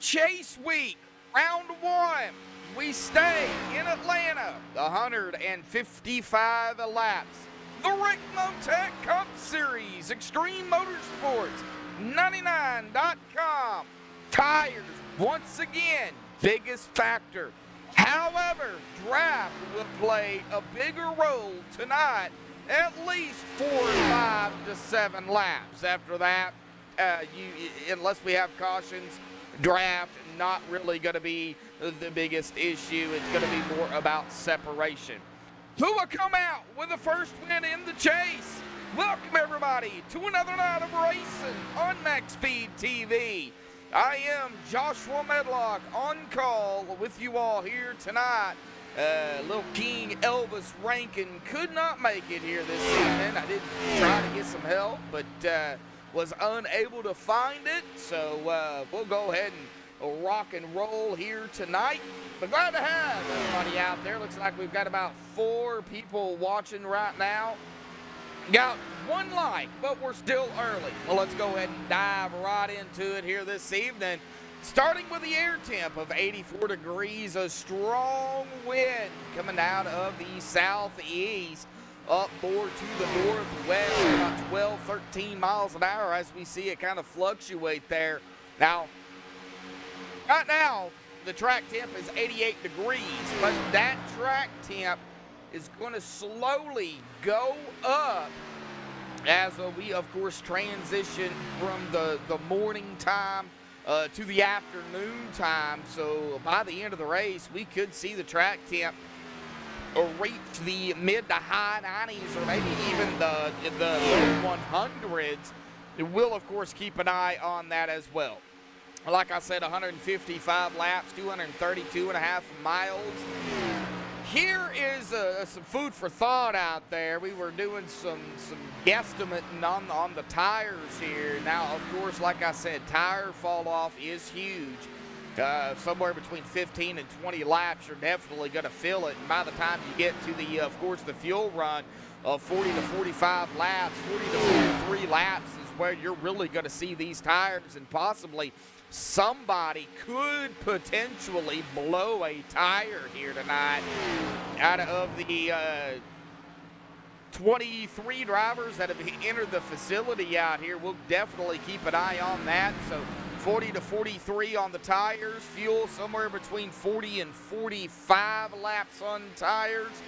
Chase week, round one. We stay in Atlanta, 155 laps. The Rick Motec Cup Series, Extreme Motorsports, 99.com. Tires, once again, biggest factor. However, draft will play a bigger role tonight, at least 4, 5 to 7 laps. After that, unless we have cautions, draft not really going to be the biggest issue. It's going to be more about separation. Who will come out with the first win in the chase? Welcome everybody to another night of racing on MaxspeedTV. I am Joshua Medlock on call with you all here tonight. Little King Elvis Rankin could not make it here this evening. I did try to get some help, but was unable to find it. So we'll go ahead and rock and roll here tonight. But glad to have everybody out there. Looks like we've got about 4 people watching right now. Got 1 like, but we're still early. Well, let's go ahead and dive right into it here this evening. Starting with the air temp of 84 degrees, a strong wind coming out of the southeast, up more to the northwest, about 12, 13 miles an hour as we see it kind of fluctuate there. Now, right now, the track temp is 88 degrees, but that track temp is going to slowly go up as we, of course, transition from the morning time to the afternoon time. So by the end of the race, we could see the track temp reach the mid to high 90s or maybe even the low 100s. We'll, of course, keep an eye on that as well. Like I said, 155 laps, 232.5 miles. Here is some food for thought out there. We were doing some guesstimating on the tires here. Now, of course, like I said, tire fall off is huge. Somewhere between 15 and 20 laps, you're definitely going to feel it. And by the time you get to the, of course, the fuel run of 40 to 45 laps, 40 to 43 laps is where you're really going to see these tires, and possibly somebody could potentially blow a tire here tonight. Out of the 23 drivers that have entered the facility out here, we'll definitely keep an eye on that. So 40 to 43 on the tires, fuel somewhere between 40 and 45 laps on tires,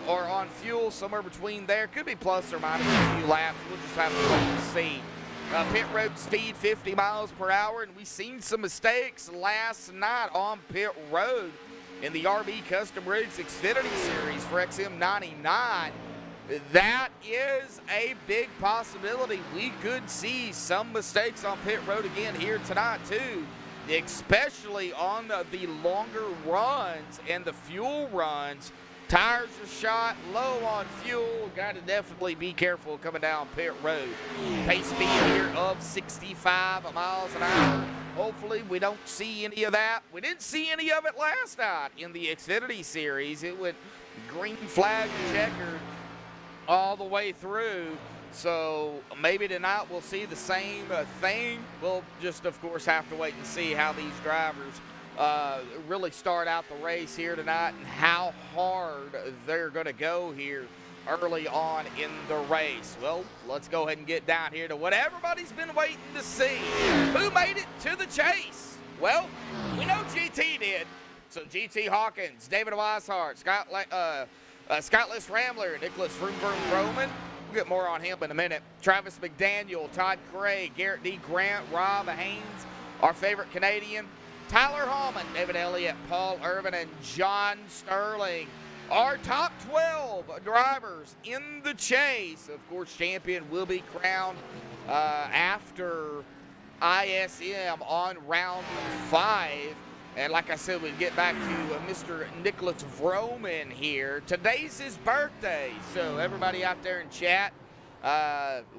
or on fuel somewhere between there. Could be plus or minus a few laps. We'll just have to wait and see. Pit road speed 50 miles per hour, and we've seen some mistakes last night on pit road in the RB Custom Rigs Xfinity Series for XM99. That is a big possibility. We could see some mistakes on pit road again here tonight too, especially on the longer runs and the fuel runs. Tires are shot, low on fuel. Got to definitely be careful coming down pit road. Pace speed here of 65 miles an hour. Hopefully we don't see any of that. We didn't see any of it last night in the Xfinity Series. It went green flag checkered all the way through. So maybe tonight we'll see the same thing. We'll just, of course, have to wait and see how these drivers really start out the race here tonight and how hard they're going to go here early on in the race. Well, let's go ahead and get down here to what everybody's been waiting to see. Who made it to the chase? Well, we know GT did. So GT Hawkins, David Weishart, Scottless Rambler, Nicholas Vroom Vroom Roman. We'll get more on him in a minute. Travis McDaniel, Todd Craig, Garrett D. Grant, Rob Haynes, our favorite Canadian, Tyler Hallman, David Elliott, Paul Irvin, and John Sterling. Our top 12 drivers in the chase. Of course, champion will be crowned after ISM on round 5. And like I said, we'll get back to Mr. Nicholas Vroman here. Today's his birthday, so everybody out there in chat,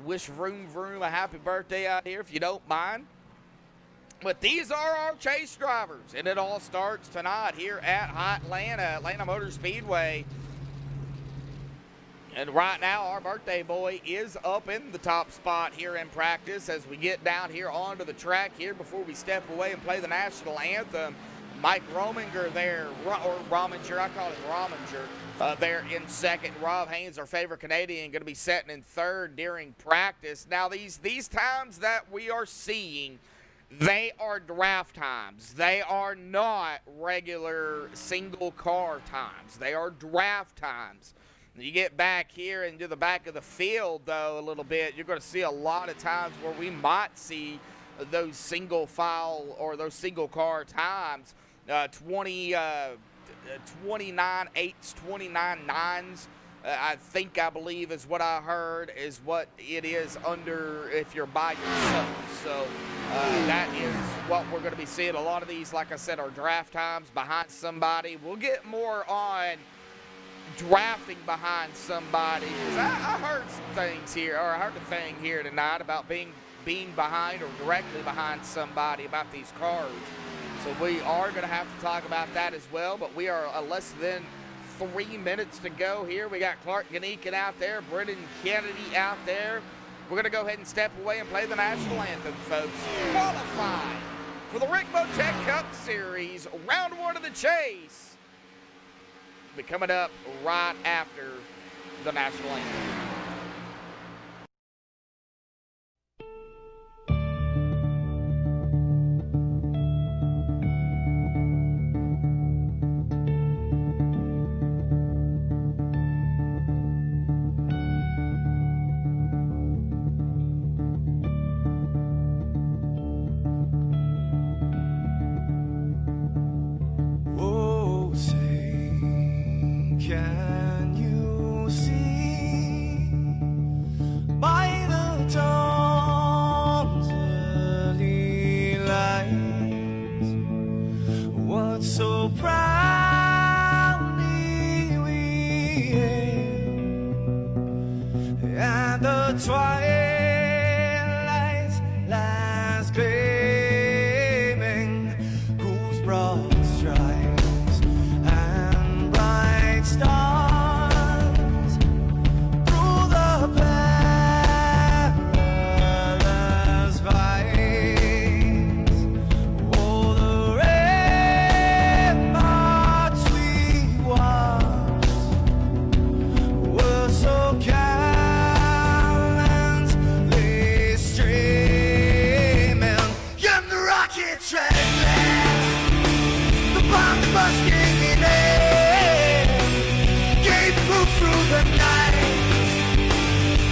wish Vroom Vroom a happy birthday out here if you don't mind. But these are our chase drivers, and it all starts tonight here at Atlanta Motor Speedway. And right now, our birthday boy is up in the top spot here in practice as we get down here onto the track here before we step away and play the national anthem. Mike Rominger there, or Rominger, I call him Rominger, there in second. Rob Haynes, our favorite Canadian, going to be setting in third during practice. Now, these times that we are seeing, they are draft times. They are not regular single car times. They are draft times. You get back here into the back of the field, though, a little bit, you're going to see a lot of times where we might see those single file or those single car times, 29 8s, 29 9s. I believe is what I heard is what it is under if you're by yourself. So that is what we're going to be seeing. A lot of these, like I said, are draft times behind somebody. We'll get more on drafting behind somebody. I heard some things here, or I heard a thing here tonight about being behind or directly behind somebody about these cars. So we are going to have to talk about that as well, but we are less than 3 minutes to go here. We got Clark Ganekin out there, Brendan Kennedy out there. We're going to go ahead and step away and play the national anthem, folks. Qualified for the Rick Motec Cup Series, round one of the chase. Be coming up right after the national anthem. Can you see by the dawn's early light what so proudly we hailed at the twilight's last gleaming, whose broad stripes and bright stars through the perilous fights, oh, the ramparts we watched were so gallantly streaming, and the rocket treadless, the bombs bursting in air, gave proof through the night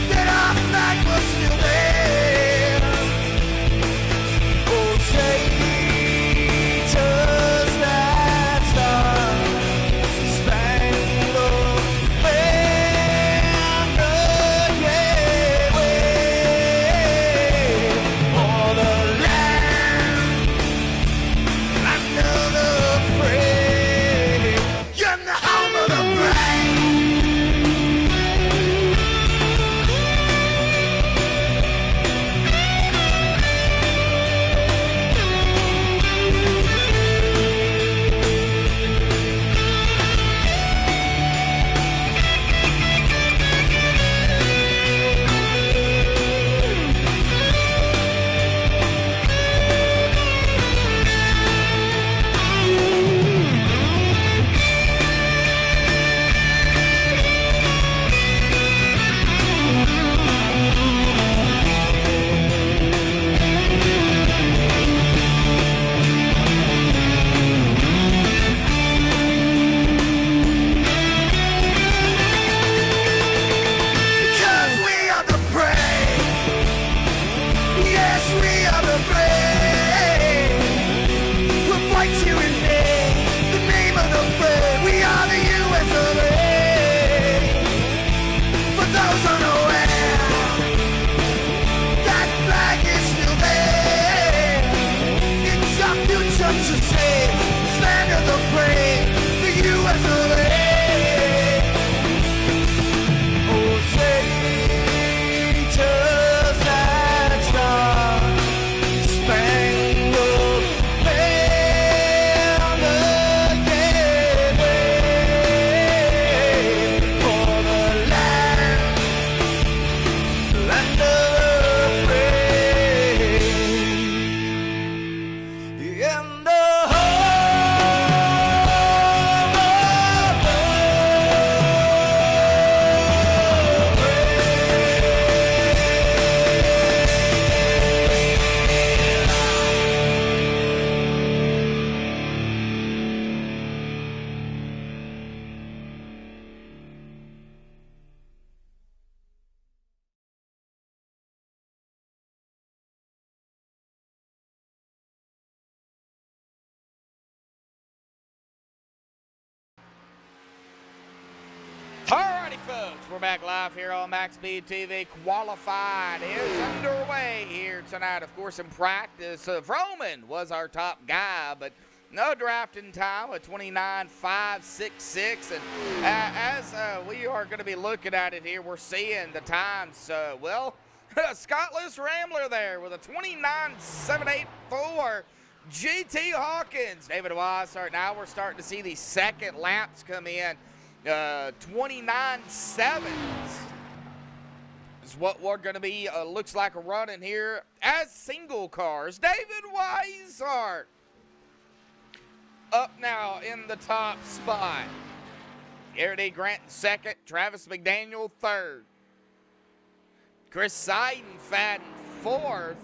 that our flag was still there. Oh, traitors that star-spangled banner, yeah, wave for the land under the frame, and the home of the brave. Alrighty, folks, we're back live here on MaxspeedTV. Qualified is underway here tonight. Of course, in practice, Froman was our top guy, but no drafting time, a 29.566. And as we are going to be looking at it here, we're seeing the times, Scottless Rambler there with a 29.784. GT Hawkins, David Weishart. Now we're starting to see these second laps come in. 29.7 is what we're going to be, looks like, running here as single cars. David Weishart up now in the top spot. Garrett A. Grant second, Travis McDaniel third. Chris Seidenfaden fourth.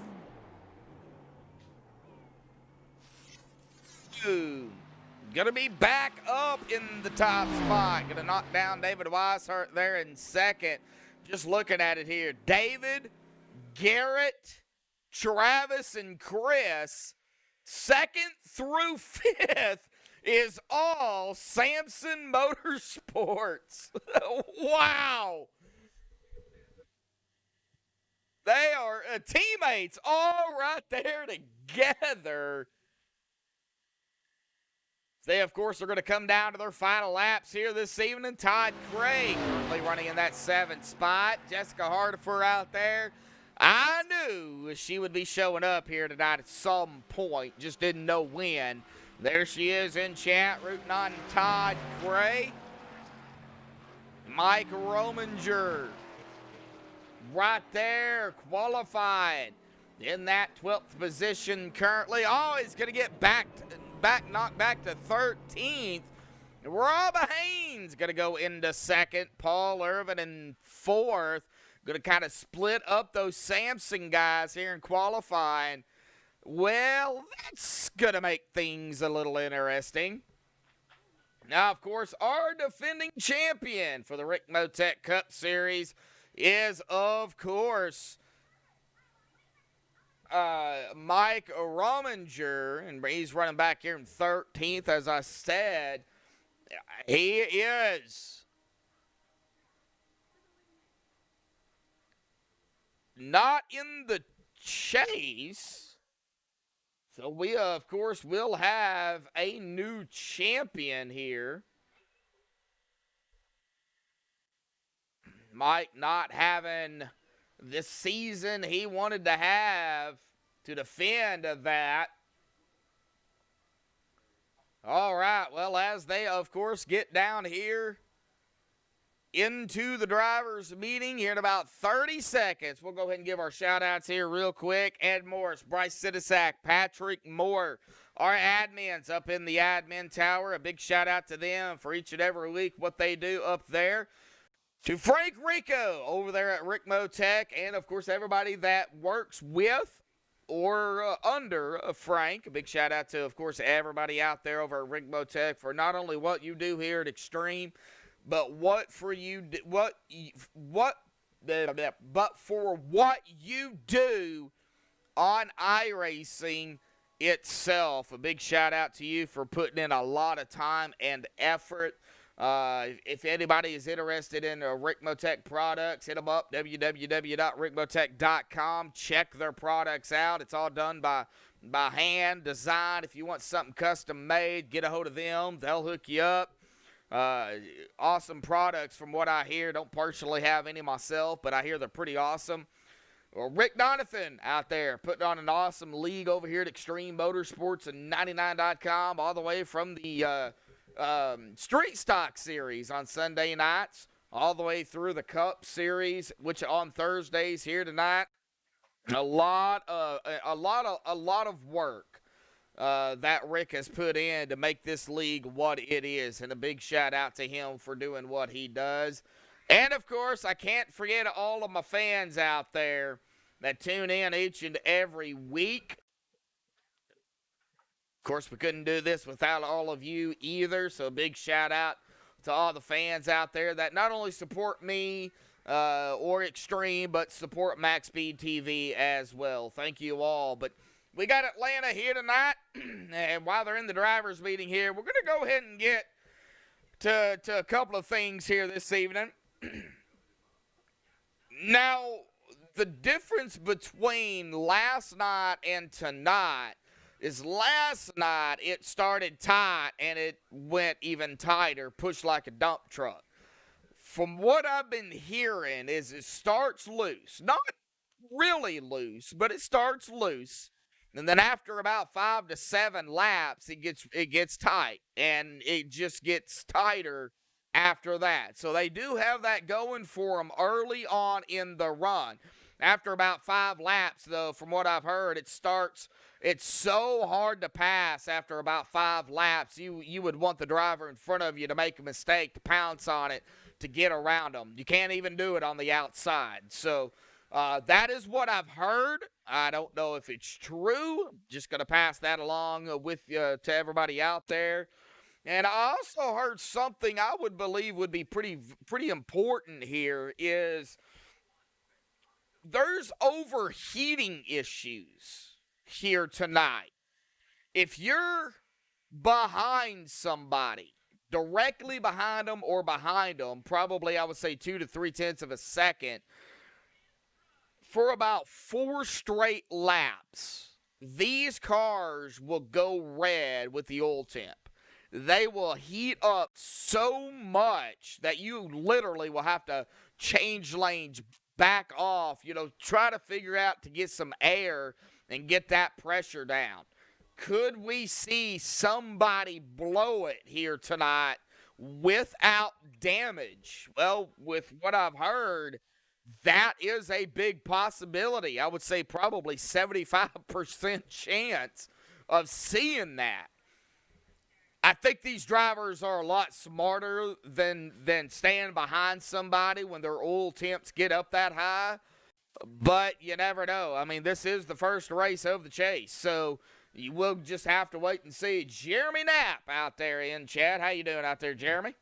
Gonna be back up in the top spot. Gonna knock down David Weishart there in second. Just looking at it here. David, Garrett, Travis, and Chris, second through fifth is all Samson Motorsports. Wow. They are teammates all right there together. They, of course, are going to come down to their final laps here this evening. Todd Craig currently running in that seventh spot. Jessica Hardifer out there. I knew she would be showing up here tonight at some point. Just didn't know when. There she is in chat, rooting on Todd Craig. Mike Rominger right there, qualified in that 12th position currently. Oh, he's going to get knocked back to 13th. Rob Haynes going to go into second. Paul Irvin in fourth. Going to kind of split up those Samson guys here in qualifying. Well, that's going to make things a little interesting. Now, of course, our defending champion for the Rick Motec Cup Series is, of course, Mike Rominger, and he's running back here in 13th, as I said. He is not in the chase. So we, of course, will have a new champion here. Mike not having this season he wanted to have to defend that. All right, well, as they, of course, get down here into the drivers' meeting here in about 30 seconds, we'll go ahead and give our shout-outs here real quick. Ed Morris, Bryce Sidisak, Patrick Moore, our admins up in the admin tower. A big shout-out to them for each and every week what they do up there. To Frank Rico over there at Rick Motec, and, of course, everybody that works with or under Frank. A big shout-out to, of course, everybody out there over at Rick Motec for not only what you do here at Extreme, but what for you do on iRacing itself. A big shout-out to you for putting in a lot of time and effort. If anybody is interested in Rick Motec products, hit them up, www.rickmotec.com. Check their products out. It's all done by hand, design. If you want something custom made, get a hold of them. They'll hook you up. Awesome products from what I hear. Don't personally have any myself, but I hear they're pretty awesome. Well, Rick Donovan out there putting on an awesome league over here at Extreme Motorsports and 99.com, all the way from the Street Stock Series on Sunday nights, all the way through the Cup Series, which on Thursdays here tonight. A lot of work that Rick has put in to make this league what it is, and a big shout out to him for doing what he does. And of course, I can't forget all of my fans out there that tune in each and every week. Of course, we couldn't do this without all of you either, so a big shout out to all the fans out there that not only support me or Extreme, but support MaxspeedTV as well. Thank you all. But we got Atlanta here tonight, and while they're in the drivers' meeting here, we're going to go ahead and get to a couple of things here this evening. Now, the difference between last night and tonight is last night it started tight and it went even tighter, pushed like a dump truck. From what I've been hearing is it starts loose. Not really loose, but it starts loose. And then after about 5 to 7 laps, it gets tight, and it just gets tighter after that. So they do have that going for them early on in the run. After about 5 laps, though, from what I've heard, it's so hard to pass after about 5 laps. You would want the driver in front of you to make a mistake, to pounce on it, to get around them. You can't even do it on the outside. So that is what I've heard. I don't know if it's true. Just going to pass that along to everybody out there. And I also heard something I would believe would be pretty important here is there's overheating issues here tonight. If you're behind somebody, directly behind them or behind them, probably I would say 2 to 3/10 of a second, for about 4 straight laps, these cars will go red with the oil temp. They will heat up so much that you literally will have to change lanes, back off, try to figure out to get some air and get that pressure down. Could we see somebody blow it here tonight without damage? Well, with what I've heard, that is a big possibility. I would say probably 75% chance of seeing that. I think these drivers are a lot smarter than staying behind somebody when their oil temps get up that high. But you never know. I mean, this is the first race of the chase, so you will just have to wait and see. Jeremy Knapp out there in chat. How you doing out there, Jeremy?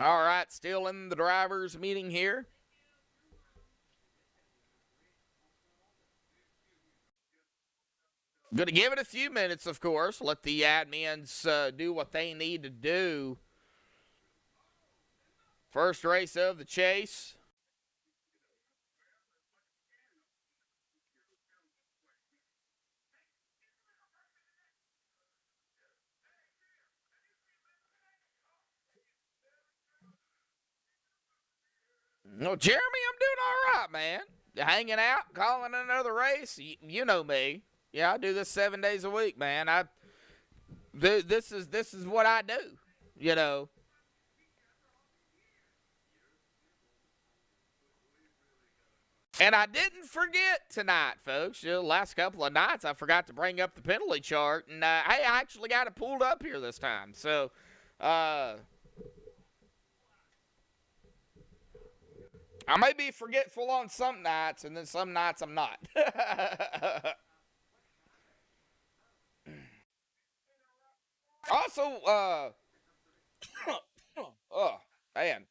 All right, still in the drivers' meeting here. Going to give it a few minutes, of course. Let the admins do what they need to do. First race of the chase. Well, Jeremy, I'm doing all right, man. Hanging out, calling another race. You know me. Yeah, I do this 7 days a week, man. This is what I do. And I didn't forget tonight, folks. The last couple of nights, I forgot to bring up the penalty chart, and I actually got it pulled up here this time. So, I may be forgetful on some nights, and then some nights I'm not. Also, oh, man.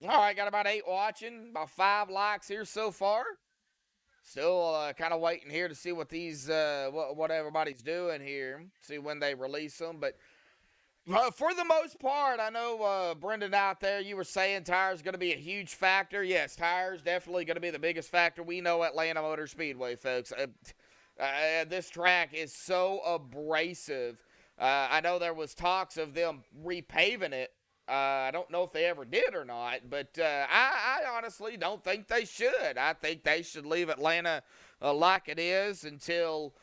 All right, got about 8 watching, about 5 likes here so far. Still kind of waiting here to see what these, what everybody's doing here, see when they release them. But for the most part, I know, Brendan out there, you were saying tires going to be a huge factor. Yes, tires definitely going to be the biggest factor. We know Atlanta Motor Speedway, folks. This track is so abrasive. I know there was talks of them repaving it. I don't know if they ever did or not, but I honestly don't think they should. I think they should leave Atlanta like it is until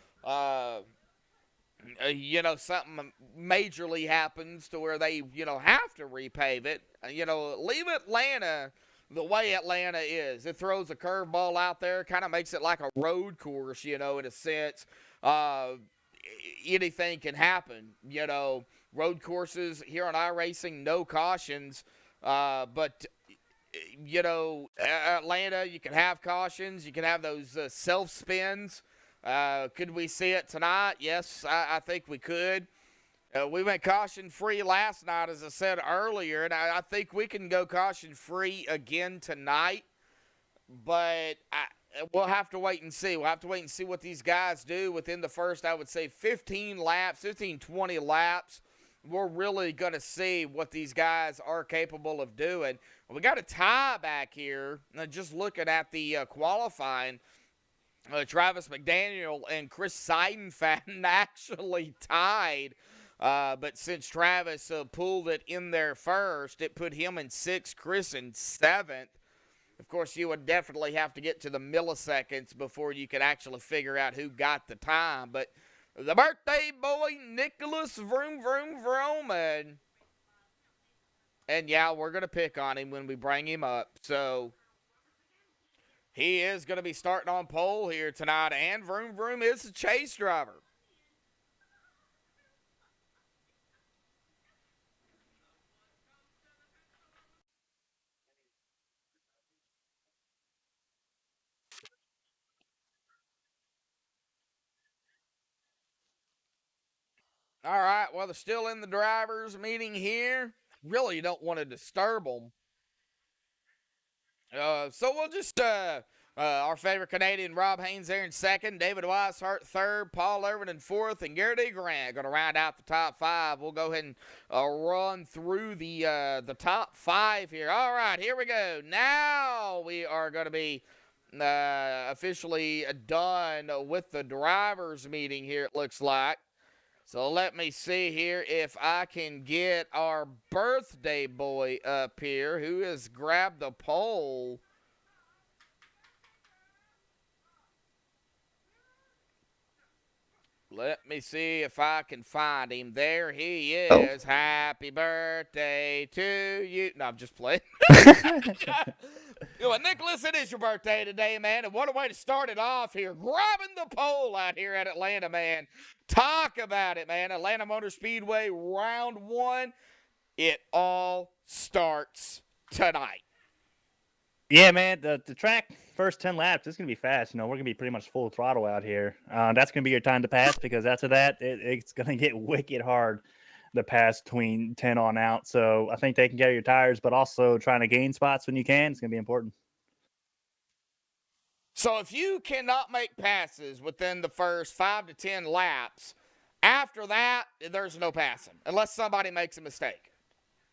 something majorly happens to where they, have to repave it. Leave Atlanta the way Atlanta is. It throws a curveball out there, kind of makes it like a road course, in a sense. Anything can happen, Road courses here on iRacing, no cautions. But Atlanta, you can have cautions. You can have those self-spins. Could we see it tonight? Yes, I think we could. We went caution-free last night, as I said earlier, and I think we can go caution-free again tonight. But we'll have to wait and see. We'll have to wait and see what these guys do within the first, I would say, 15 laps, 15, 20 laps. We're really going to see what these guys are capable of doing. We got a tie back here. Just looking at the qualifying, Travis McDaniel and Chris Seidenfaden actually tied. But since Travis pulled it in there first, it put him in 6th, Chris in 7th. Of course, you would definitely have to get to the milliseconds before you could actually figure out who got the time. But the birthday boy, Nicholas Vroom Vroom Vroom, and yeah, we're going to pick on him when we bring him up. So he is going to be starting on pole here tonight, and Vroom Vroom is the chase driver. All right, well, they're still in the drivers' meeting here. Really don't want to disturb them. So we'll just, our favorite Canadian, Rob Haynes, there in 2nd, David Weishart 3rd, Paul Irvin in 4th, and Garrett E. Grant going to round out the top 5. We'll go ahead and run through the top 5 here. All right, here we go. Now we are going to be officially done with the drivers' meeting here, it looks like. So let me see here if I can get our birthday boy up here who has grabbed the pole. Let me see if I can find him. There he is. Oh. Happy birthday to you. No, I'm just playing. Well, Nicholas, it is your birthday today, man, and what a way to start it off here. Grabbing the pole out here at Atlanta, man. Talk about it, man. Atlanta Motor Speedway, round 1. It all starts tonight. Yeah, man, the track, first 10 laps, it's going to be fast. We're going to be pretty much full throttle out here. That's going to be your time to pass because after that, it's going to get wicked hard the pass between 10 on out. So I think taking care of your tires, but also trying to gain spots when you can, it's going to be important. So if you cannot make passes within the first 5 to 10 laps, after that, there's no passing unless somebody makes a mistake.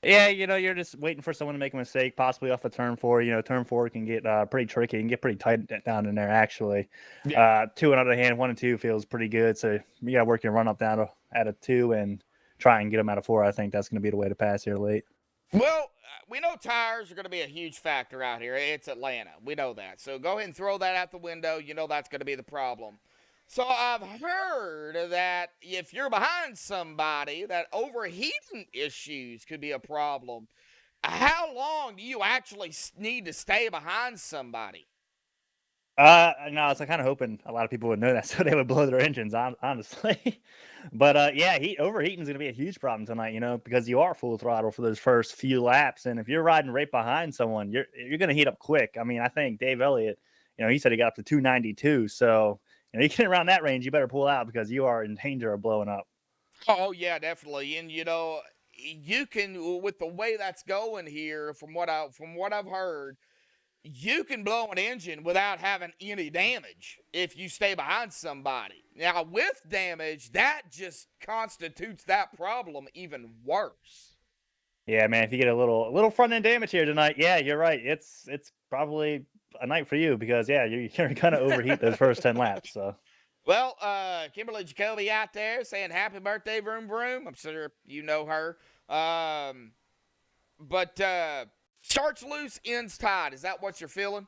Yeah, you're just waiting for someone to make a mistake, possibly off of turn 4. Turn 4 can get pretty tricky and get pretty tight down in there, actually. Yeah. 2, on the other hand, 1 and 2 feels pretty good. So you got to work your run up down at a 2 and try and get them out of 4. I think that's going to be the way to pass here late. Well, we know tires are going to be a huge factor out here. It's Atlanta. We know that. So go ahead and throw that out the window. That's going to be the problem. So I've heard that if you're behind somebody, that overheating issues could be a problem. How long do you actually need to stay behind somebody? No, I was kind of hoping a lot of people would know that so they would blow their engines, honestly. But overheating is going to be a huge problem tonight, because you are full throttle for those first few laps. And if you're riding right behind someone, you're going to heat up quick. I mean, I think Dave Elliott, he said he got up to 292. So, you get around that range, you better pull out because you are in danger of blowing up. Oh, yeah, definitely. And, you can, with the way that's going here, from what I've heard, you can blow an engine without having any damage if you stay behind somebody. Now, with damage, that just constitutes that problem even worse. Yeah, man, if you get a little front end damage here tonight, yeah, you're right. It's probably a night for you because you're gonna overheat those first 10 laps. So, well, Kimberly Jacoby out there saying happy birthday, Vroom Vroom. I'm sure you know her. But starts loose, ends tied. Is that what you're feeling?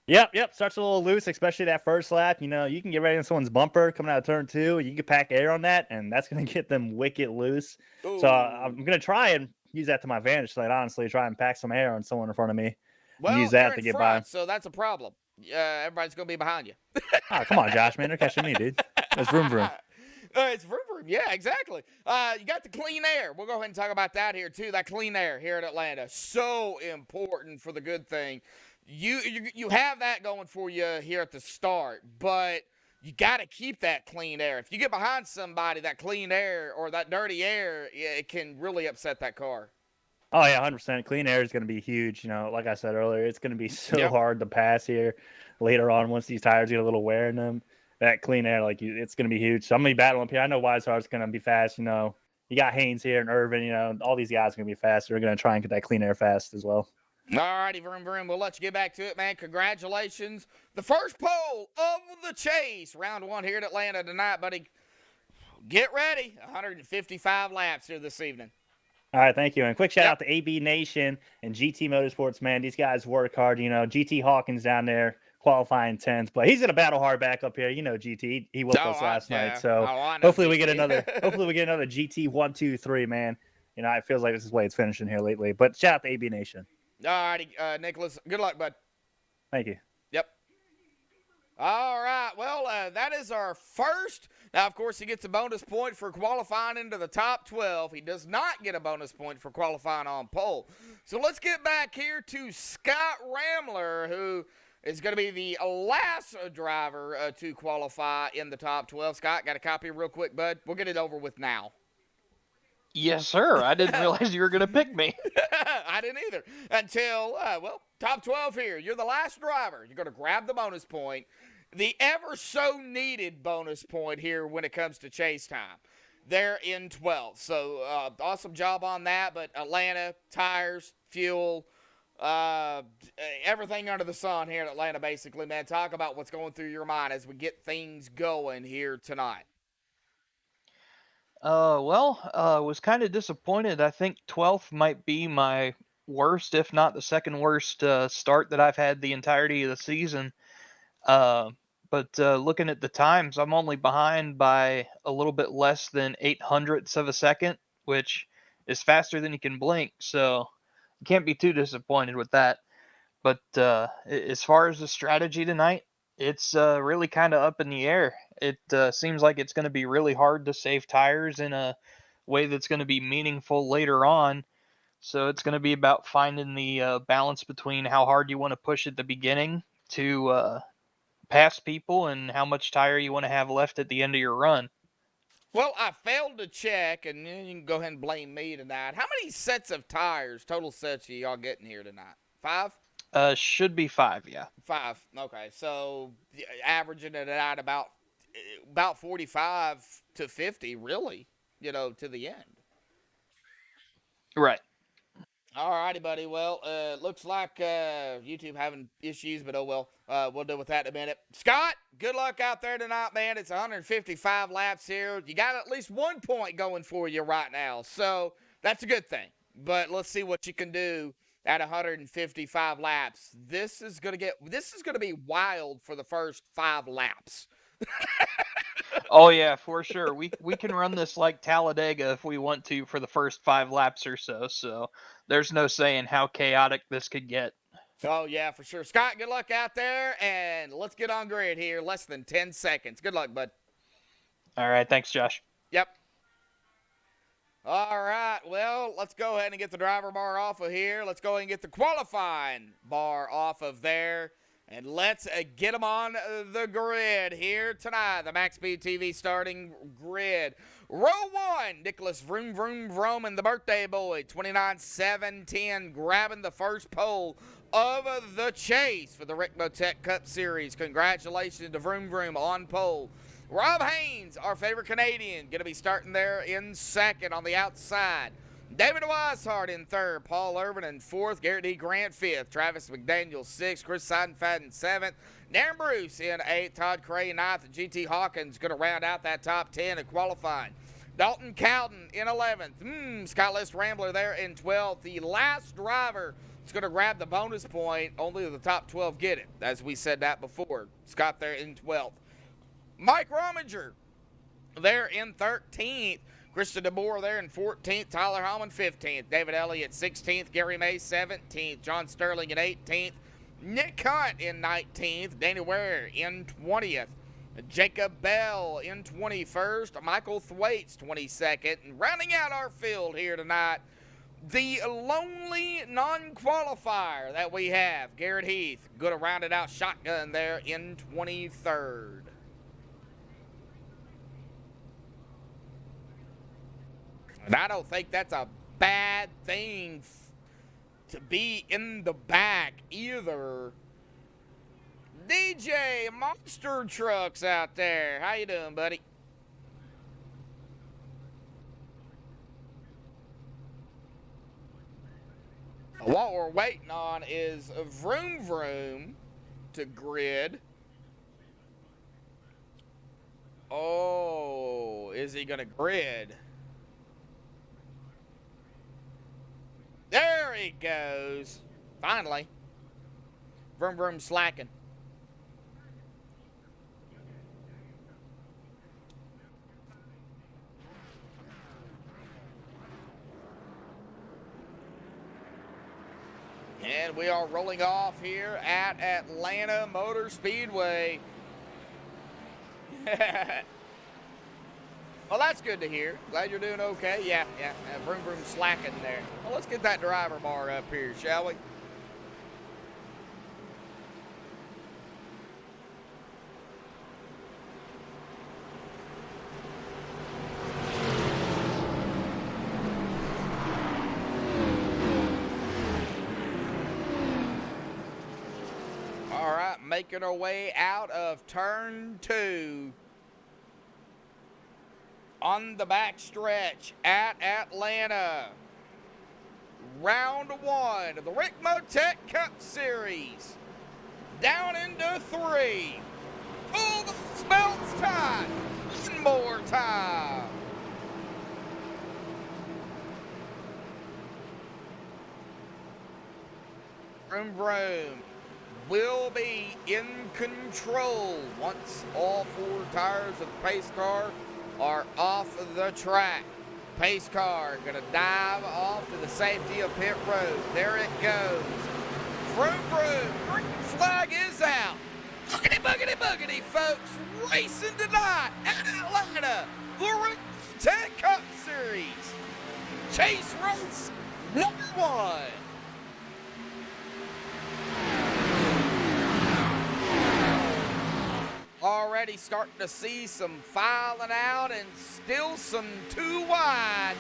Yep. Starts a little loose, especially that first lap. You can get right in someone's bumper coming out of turn 2. You can pack air on that, and that's gonna get them wicked loose. Ooh. So I'm gonna try and use that to my advantage tonight. Honestly, try and pack some air on someone in front of me. Well, use that to get by. So that's a problem. Everybody's going to be behind you. Oh, come on, Josh, man. They're catching me, dude. It's Vroom Vroom. It's Vroom Vroom. Yeah, exactly. You got the clean air. We'll go ahead and talk about that here, too. That clean air here at Atlanta. So important for the good thing. You have that going for you here at the start. But you got to keep that clean air. If you get behind somebody, that clean air or that dirty air, it can really upset that car. Oh yeah, 100%. Clean air is going to be huge. Like I said earlier, it's going to be so Yep. hard to pass here later on once these tires get a little wear in them. That clean air, it's going to be huge. So I'm going to be battling up here. I know Wisehart's going to be fast. You got Haynes here and Irvin. All these guys are going to be fast. They're going to try and get that clean air fast as well. All righty, Vroom Vroom. We'll let you get back to it, man. Congratulations. The first pole of the chase. Round 1 here at Atlanta tonight, buddy. Get ready. 155 laps here this evening. All right, thank you. And quick shout out to AB Nation and GT Motorsports, man. These guys work hard. GT Hawkins down there qualifying 10th, but he's gonna battle hard back up here. GT, he whooped us last night. So hopefully we get another GT 1, 2, 3, man. It feels like this is the way it's finishing here lately. But shout out to AB Nation. All righty, Nicholas. Good luck, bud. Thank you. Yep. All right. Well, that is our first. Now, of course, he gets a bonus point for qualifying into the top 12. He does not get a bonus point for qualifying on pole. So let's get back here to Scott Ramler, who is going to be the last driver to qualify in the top 12. Scott, got a copy real quick, bud? We'll get it over with now. Yes, sir. I didn't realize you were going to pick me. I didn't either until, top 12 here. You're the last driver. You're going to grab the bonus point. The ever so needed bonus point here when it comes to chase time. They're in 12th. So awesome job on that. But Atlanta, tires, fuel, everything under the sun here in Atlanta, basically, man. Talk about what's going through your mind as we get things going here tonight. I was kind of disappointed. I think 12th might be my worst, if not the second worst start that I've had the entirety of the season. But looking at the times, I'm only behind by a little bit less than 0.08 of a second, which is faster than you can blink. So you can't be too disappointed with that. But as far as the strategy tonight, it's really kind of up in the air. It seems like it's going to be really hard to save tires in a way that's going to be meaningful later on. So it's going to be about finding the balance between how hard you want to push at the beginning to pass people and how much tire you want to have left at the end of your run. Well, I failed to check, and you can go ahead and blame me tonight. How many sets of tires, total sets, are y'all getting here tonight? 5? Should be 5, yeah. 5. Okay, so averaging it at about 45 to 50, really, to the end. Right. All righty, buddy. Well, looks like YouTube having issues, but oh well. We'll deal with that in a minute. Scott, good luck out there tonight, man. It's 155 laps here. You got at least 1 point going for you right now, so that's a good thing. But let's see what you can do at 155 laps. This is gonna be wild for the first 5 laps. Oh yeah, for sure. We can run this like Talladega if we want to for the first 5 laps or so. So there's no saying how chaotic this could get. Oh yeah, for sure. Scott, good luck out there, and let's get on grid here. Less than 10 seconds. Good luck, bud. All right, thanks, Josh. Yep. All right, well, let's go ahead and get the driver bar off of here. Let's go ahead and get the qualifying bar off of there. And let's get them on the grid here tonight. The MaxspeedTV starting grid. Row 1, Nicholas Vroom Vroom Vroom and the birthday boy, 29-7-10, grabbing the first pole of the chase for the Rickmo Cup Series. Congratulations to Vroom Vroom on pole. Rob Haynes, our favorite Canadian, going to be starting there in second on the outside. David Weishart in third, Paul Irvin in fourth, Garrett D. Grant fifth, Travis McDaniel sixth, Chris Seidenfaden seventh, Darren Bruce in eighth, Todd Cray ninth, and GT Hawkins going to round out that top 10 in qualifying. Dalton Cowden in 11th, Scott List Rambler there in 12th. The last driver is going to grab the bonus point, only the top 12 get it, as we said that before. Scott there in 12th. Mike Rominger there in 13th. Christian DeBoer there in 14th. Tyler Hallman 15th. David Elliott 16th. Gary May 17th. John Sterling in 18th. Nick Hunt in 19th. Danny Ware in 20th. Jacob Bell in 21st. Michael Thwaites 22nd. And rounding out our field here tonight, the lonely non-qualifier that we have, Garrett Heath, going to round it out shotgun there in 23rd. And I don't think that's a bad thing to be in the back either. DJ Monster Trucks out there. How you doing, buddy? What we're waiting on is Vroom Vroom to grid. Oh, is he gonna grid? There he goes. Finally. Vroom Vroom slacking. And we are rolling off here at Atlanta Motor Speedway. Well, that's good to hear. Glad you're doing okay. Yeah. Vroom Vroom slacking there. Well, let's get that driver bar up here, shall we? All right, making our way out of turn 2 on the back stretch at Atlanta. Round 1 of the Rick Motec Cup Series. Down into 3. Pull the belts tight. One more time. Vroom Vroom will be in control once all 4 tires of the pace car are off the track. Pace car gonna dive off to the safety of pit road. There it goes. Vroom Vroom, green flag is out. Boogity, boogity, boogity, folks. Racing tonight at Atlanta. The Rick Motec Cup Series. Chase race number 1. Already starting to see some filing out and still some too wide.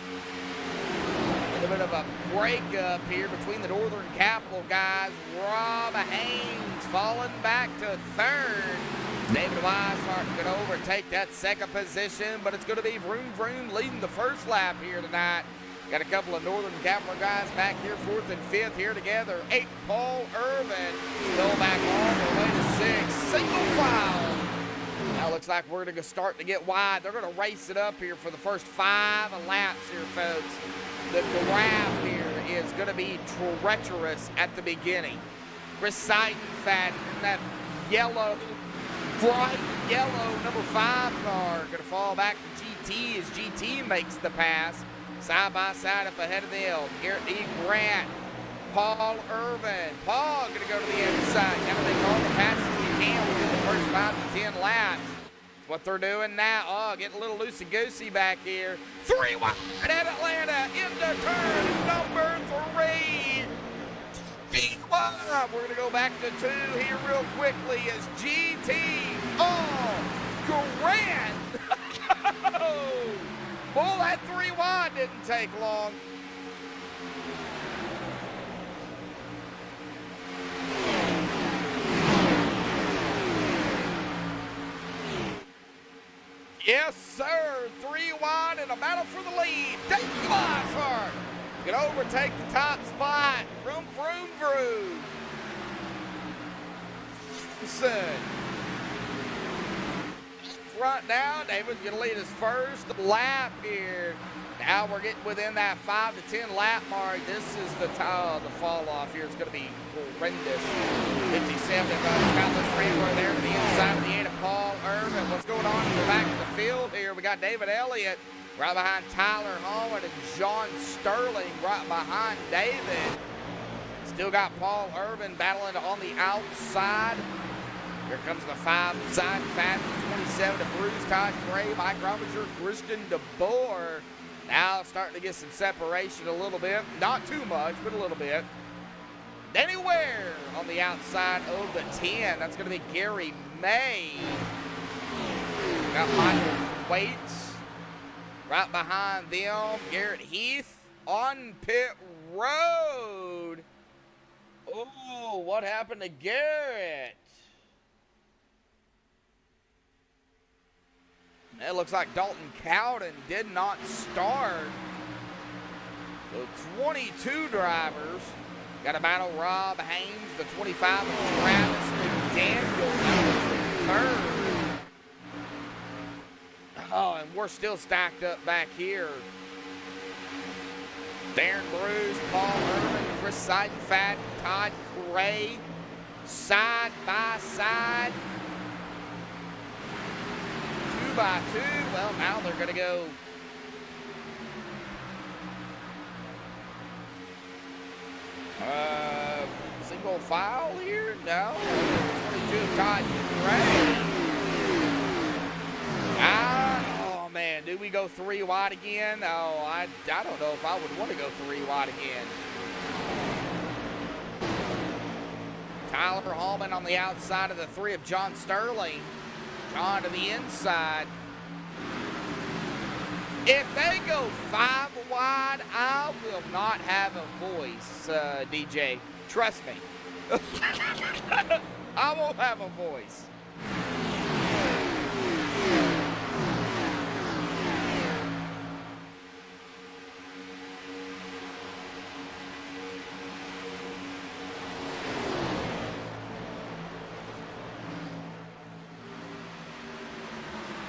A little bit of a breakup here between the Northern Capital guys. Rob Haynes falling back to 3rd. David Weishart going to overtake that 2nd position, but it's going to be Vroom Vroom leading the 1st lap here tonight. Got a couple of Northern Capital guys back here, 4th and 5th here together. 8, Paul Irvin. Go back all the way to 6. Single file. Now looks like we're going to start to get wide. They're going to race it up here for the first 5 laps here, folks. The graph here is going to be treacherous at the beginning. Reciting fat in that yellow, bright yellow number 5 car. Going to fall back to GT as GT makes the pass. Side by side up ahead of them. Garrett E. Grant, Paul Irvin. Paul going to go to the inside. Got to make all the passes he can within the first 5 to 10 laps. What they're doing now, getting a little loosey-goosey back here. 3 wide at Atlanta into turn number 3. We're going to go back to 2 here real quickly as GT. Grant. Well, that 3 wide didn't take long. Yes, sir. 3 wide in a battle for the lead. Take the Weishart. Can overtake the top spot. Vroom Vroom. Front now. David's going to lead his first lap here. Now we're getting within that 5 to 10 lap mark. This is the fall off here. It's going to be horrendous. 57 Scotland's Rambler there to the inside of the 8 of Paul Irvin. What's going on in the back of the field here? We got David Elliott right behind Tyler Holland and John Sterling right behind David. Still got Paul Irvin battling on the outside. Here comes the 5 side fast 27 to Bruce Todd Gray, Mike Robinger, Christian DeBoer. Now starting to get some separation a little bit. Not too much, but a little bit. Danny Ware on the outside of the 10. That's going to be Gary May. Got Michael Waits Right behind them, Garrett Heath on pit road. Oh, what happened to Garrett? It looks like Dalton Cowden did not start. So 22 drivers. Got a battle Rob Haynes, the 25 of Travis McDaniel, third. Oh, and we're still stacked up back here. Darren Bruce, Paul Irvin, Chris Seidenfat, Todd Gray, side by side. 2 by 2. Well, now they're going to go single file here? No. 22 Todd Gray. Oh man, do we go 3 wide again? Oh, I don't know if I would want to go 3 wide again. Tyler Hallman on the outside of the 3 of John Sterling. John to the inside. If they go 5 wide, I will not have a voice, DJ. Trust me. I won't have a voice.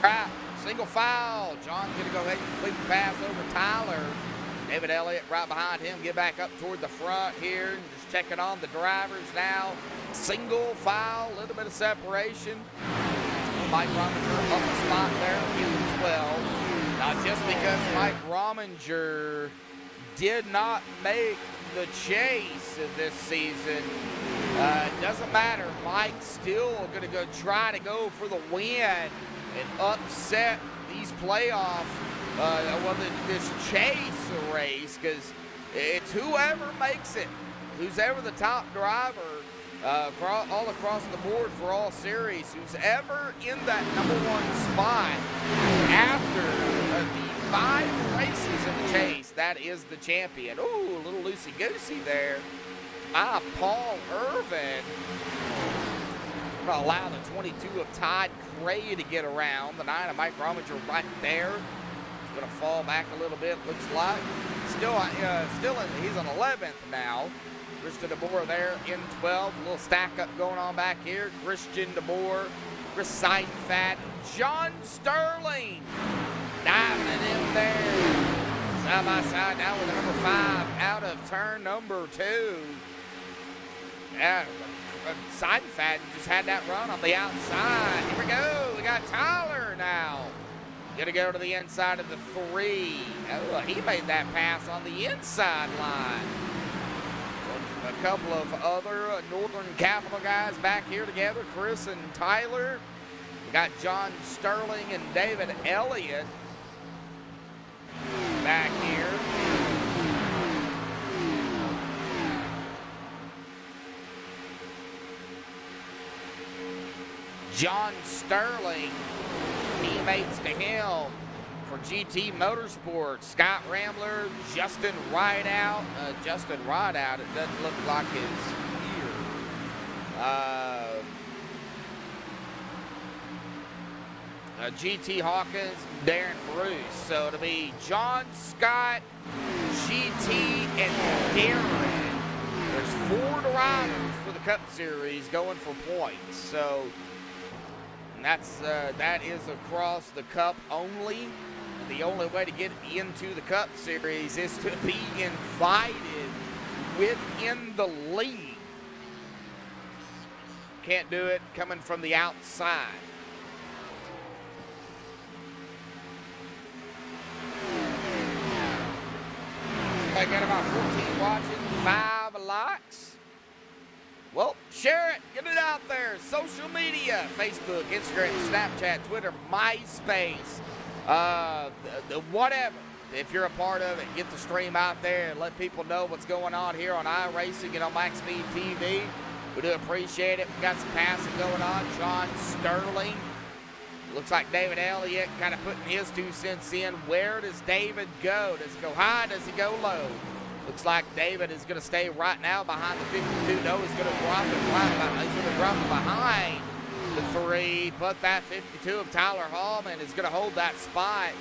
Right, single foul. John's going to go ahead and complete the pass over Tyler. David Elliott right behind him. Get back up toward the front here. Just checking on the drivers now. Single foul, a little bit of separation. Mike Rominger up the spot there in 12. Now, just because Mike Rominger did not make the chase this season, it doesn't matter. Mike's still going to go try to go for the win and upset these playoff, this chase race, because it's whoever makes it, who's ever the top driver all across the board for all series, who's ever in that #1 spot after the 5 races in the chase, that is the champion. Ooh, a little loosey-goosey there. Paul Irvin. Going to allow the 22 of Todd Gray to get around. The 9 of Mike Rominger right there. He's going to fall back a little bit, looks like. Still he's on 11th now. Christian DeBoer there in 12. A little stack up going on back here. Christian DeBoer, Chris Seidenfat, John Sterling diving it in there. Side by side now with the number 5 out of turn number 2. Yeah. Seidenfat just had that run on the outside. Here we go. We got Tyler now. Gonna go to the inside of the 3. Oh, he made that pass on the inside line. A couple of other Northern Capital guys back here together. Chris and Tyler. We got John Sterling and David Elliott back here. John Sterling, teammates to him for GT Motorsports. Scott Rambler, Justin Rideout. Justin Rideout, it doesn't look like his here. GT Hawkins, Darren Bruce. So it'll be John, Scott, GT, and Darren. There's 4 drivers for the Cup Series going for points. So that is across the Cup only. The only way to get into the Cup Series is to be invited within the league. Can't do it coming from the outside. I got about 14 watching, 5 likes. Well, share it, get it out there. Social media, Facebook, Instagram, Snapchat, Twitter, MySpace, whatever. If you're a part of it, get the stream out there and let people know what's going on here on iRacing and on MaxspeedTV. We do appreciate it. We got some passing going on. John Sterling Looks like David Elliott kind of putting his 2 cents in. Where does David go? Does he go high? Does he go low? Looks like David is going to stay right now behind the 52. No, he's going to drop it behind the 3. But that 52 of Tyler Hallman is going to hold that spot.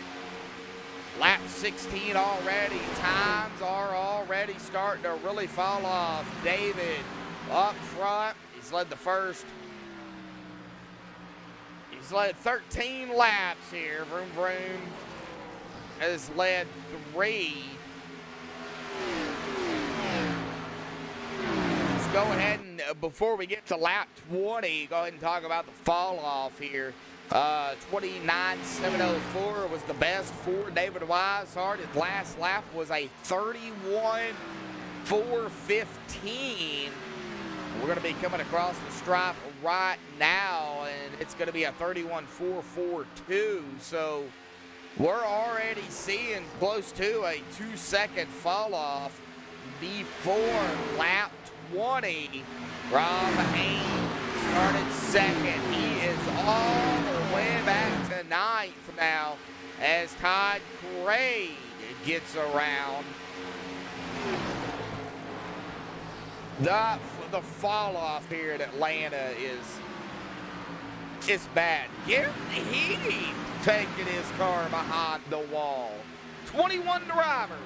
Lap 16 already. Times are already starting to really fall off. David up front. He's led the first. He's led 13 laps here. Vroom Vroom has led 3. Let's go ahead and, before we get to lap 20, go ahead and talk about the fall off here. 29.704 was the best for David Weishart. His last lap was a 31.415. We're going to be coming across the stripe right now, and it's going to be a 31.442. So we're already seeing close to a 2-second fall off before lap 20. Rob Haynes started second. He is all the way back to 9th now as Todd Craig gets around. The fall off here at Atlanta is bad. Garrett Heaney taking his car behind the wall. 21 drivers.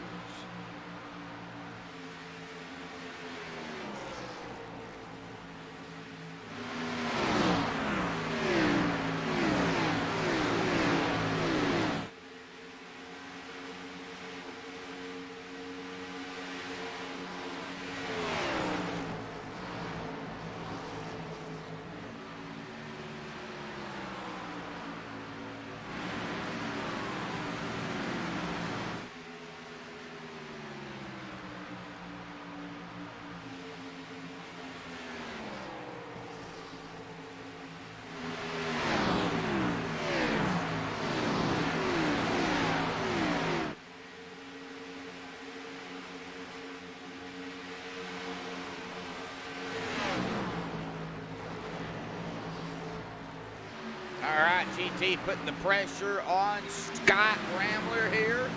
All right, GT putting the pressure on Scott Rambler here.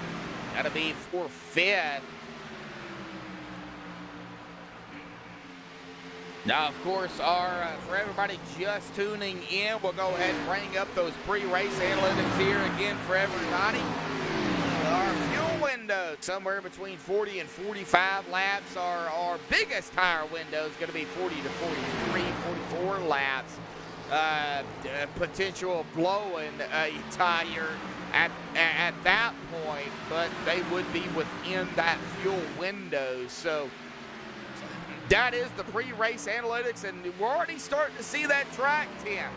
That'll be for 5th. Now, of course, for everybody just tuning in, we'll go ahead and bring up those pre-race analytics here again for everybody. Our fuel window, somewhere between 40 and 45 laps. Our biggest tire window is going to be 40 to 43, 44 laps. Potential of blowing a tire at that point, but they would be within that fuel window. So that is the pre-race analytics, and we're already starting to see that track 10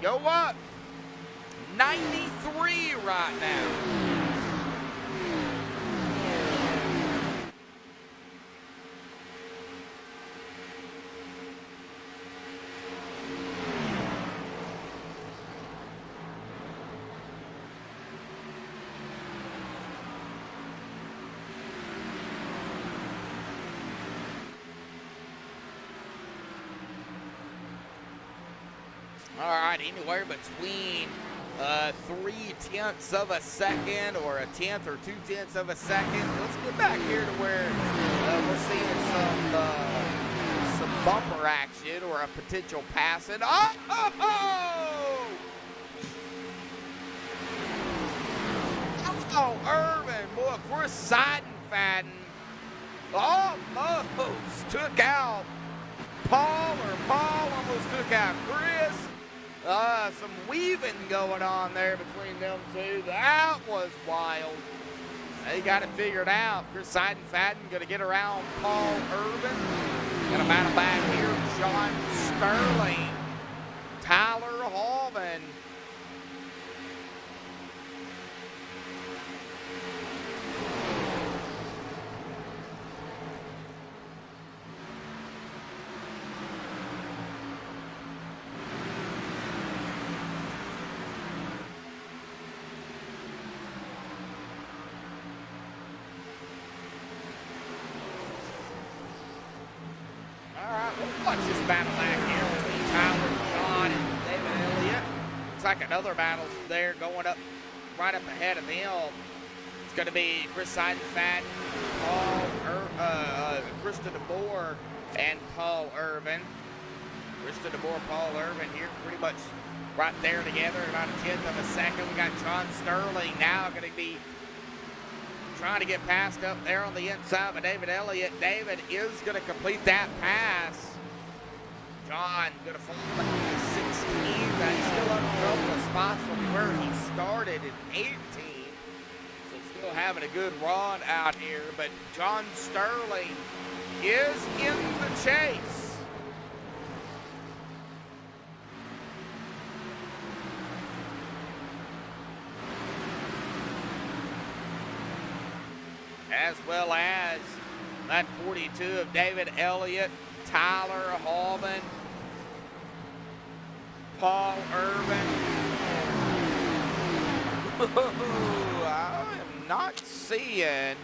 go up. 93 right now. All right, anywhere between 0.3 of a second or a tenth or 0.2 of a second. Let's get back here to where we're seeing some bumper action or a potential passing. Oh, Irvin, boy, Chris Seidenfaden almost took out Paul, or Paul almost took out Chris. Some weaving going on there between them two. That was wild. They got it figured out. Chris Seidenfaden going to get around Paul Irvin. Got a battle back here. John Sterling. Tyler Hallman. Watch this battle back here between Tyler, John, and David Elliott. looks like another battle there going up right up ahead of them. It's going to be Chris Seidenfat, Krista DeBoer, and Paul Irvin. Krista DeBoer, Paul Irvin here pretty much right there together, about a tenth of a second. We got John Sterling now going to be trying to get past up there on the inside by David Elliott. David is going to complete that pass. John going to fall back to 16. He's still up a couple of spots from where he started in 18. So still having a good run out here. But John Sterling is in the chase. As well as that 42 of David Elliott, Tyler Hallman, Paul Irvin. I am not seeing.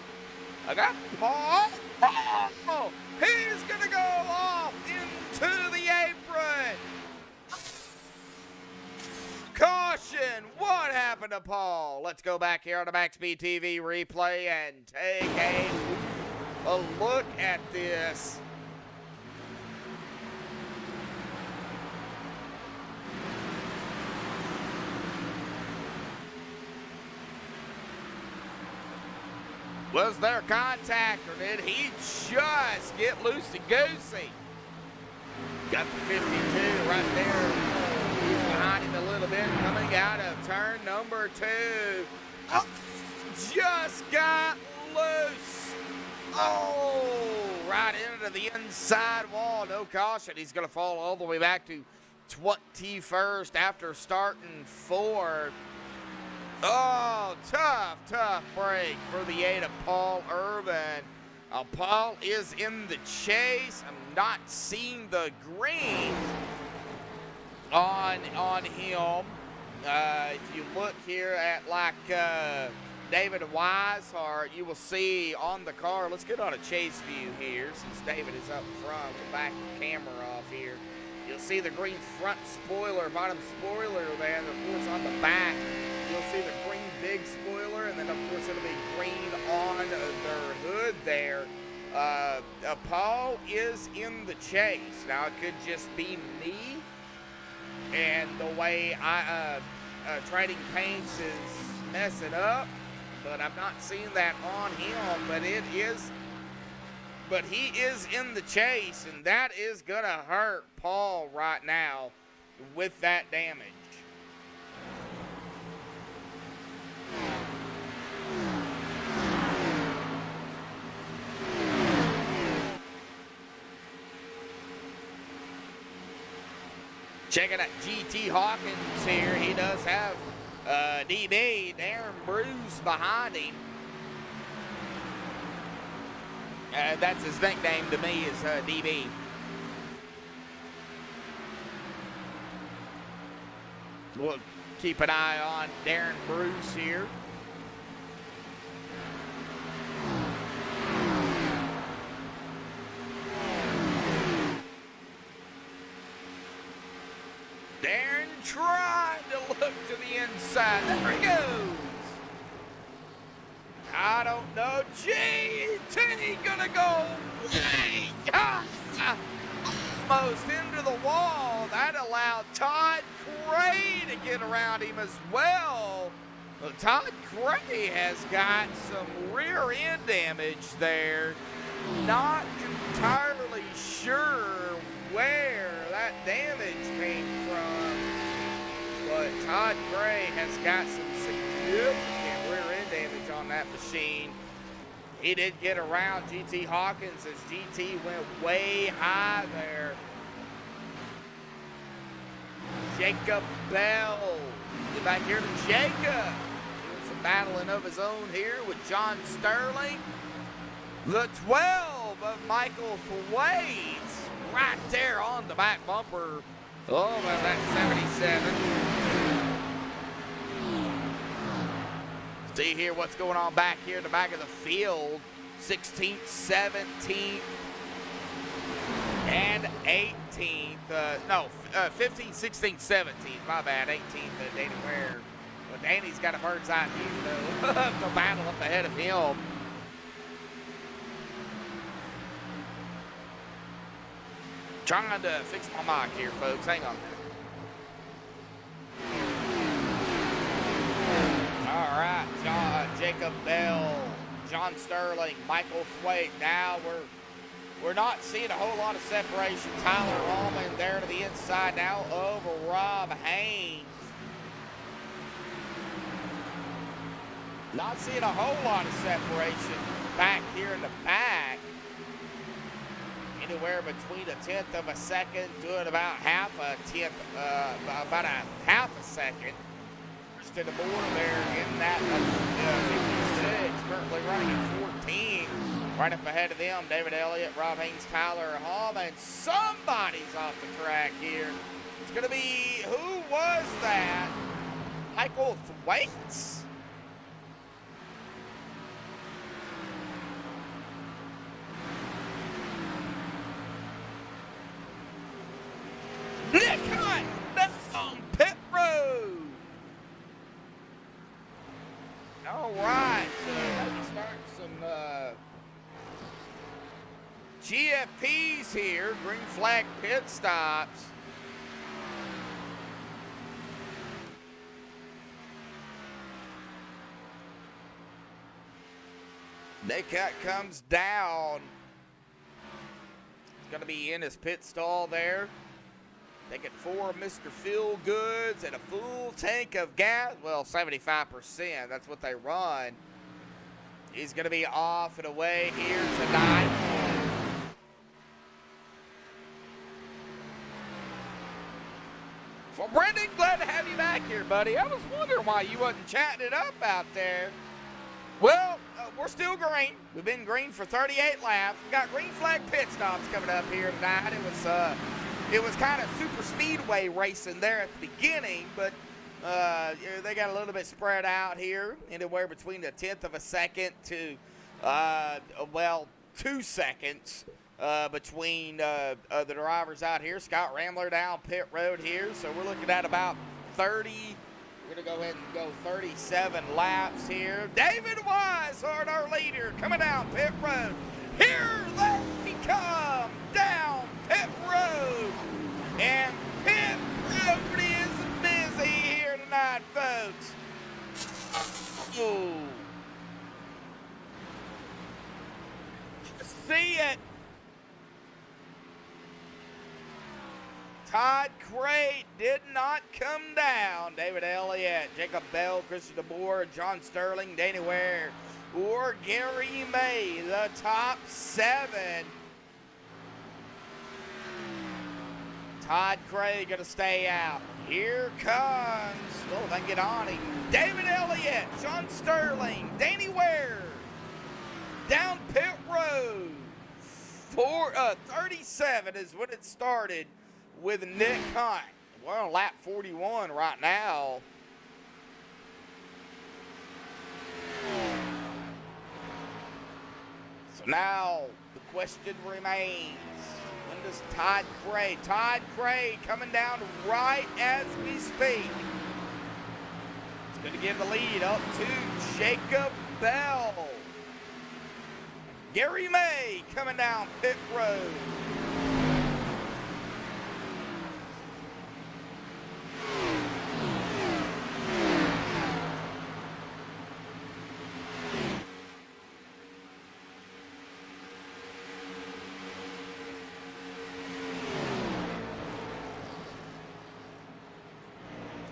I got Paul. Oh, he's going to go off into the apron. Caution! What happened to Paul? Let's go back here on the MaxspeedTV replay and take a look at this. Was there contact, or did he just get loosey-goosey? Got the 52 right there. He's behind him a little bit, coming out of turn number 2. Oh, just got loose. Oh, right into the inside wall. No caution. He's going to fall all the way back to 21st after starting 4th. Oh, tough break for the 8 of Paul Irvin. Paul is in the chase. I'm not seeing the green on him. If you look here at like David Weishart, you will see on the car. Let's get on a chase view here since David is up front. We'll back the camera off here. You'll see the green front spoiler, bottom spoiler there, and of course on the back you'll see the green big spoiler, and then of course it'll be green on their hood there. Paul is in the chase. Now it could just be me and the way Trading Paints is messing up, but I'm not seeing that on him. But he is in the chase, and that is gonna hurt Paul right now with that damage. Checking out GT Hawkins here. He does have DB, Darren Bruce, behind him. That's his nickname to me, is DB. We'll keep an eye on Darren Bruce here. Darren trying to look to the inside. There he goes. I don't know. GT gonna go way almost into the wall. That allowed Todd Cray to get around him as well. Well, Todd Cray has got some rear end damage there. Not entirely sure where that damage came from, but Todd Cray has got some significant rear end damage on that machine. He did get around GT Hawkins as GT went way high there. Jacob Bell. Get back here to Jacob. Doing some battling of his own here with John Sterling. The 12 of Michael Thwaites right there on the back bumper. Oh, about that 77. See here what's going on back here in the back of the field. 16th, 17th, and 18th. 18th. No, 15th, 16th, 17th. My bad. 18th, Danny Ware. Well, Danny's got a bird's eye view, though. The battle up ahead of him. Trying to fix my mic here, folks. Hang on. All right, Jacob Bell, John Sterling, Michael Thwaite. Now we're not seeing a whole lot of separation. Tyler Allman there to the inside now over Rob Haynes. Not seeing a whole lot of separation back here in the back. Anywhere between a tenth of a second to about half a tenth, about a half a second. To the board there in that 56, currently running at 14. Right up ahead of them, David Elliott, Rob Haynes, Tyler Hallman. Somebody's off the track here. It's going to be, who was that? Michael Thwaites? Nick Hunt, that's on pit road. All right, so let's start some GFPs here, green flag pit stops. Nick Hunt comes down. He's going to be in his pit stall there. Taking 4 of Mr. Feel Goods and a full tank of gas. Well, 75%. That's what they run. He's going to be off and away here tonight. Well, Brendan, glad to have you back here, buddy. I was wondering why you wasn't chatting it up out there. Well, we're still green. We've been green for 38 laps. We've got green flag pit stops coming up here tonight. It was kind of super speedway racing there at the beginning, but they got a little bit spread out here, anywhere between a tenth of a second to, 2 seconds between the drivers out here. Scott Rambler down pit road here, so we're looking at about 30. We're going to go ahead and go 37 laps here. David Weishart, our leader, coming down pit road. Here they come down pit road. And pit road is busy here tonight, folks. Oh. See it. Todd Crate did not come down. David Elliott, Jacob Bell, Christian DeBoer, John Sterling, Danny Ware, or Gary May, the top 7. Todd Craig gonna stay out. Here comes, oh, if I can get on him, David Elliott, John Sterling, Danny Ware, down pit road. 37 is when it started with Nick Hunt. We're on lap 41 right now. So now the question remains, when does Todd Craig coming down right as we speak. It's going to give the lead up to Jacob Bell. Gary May coming down pit road.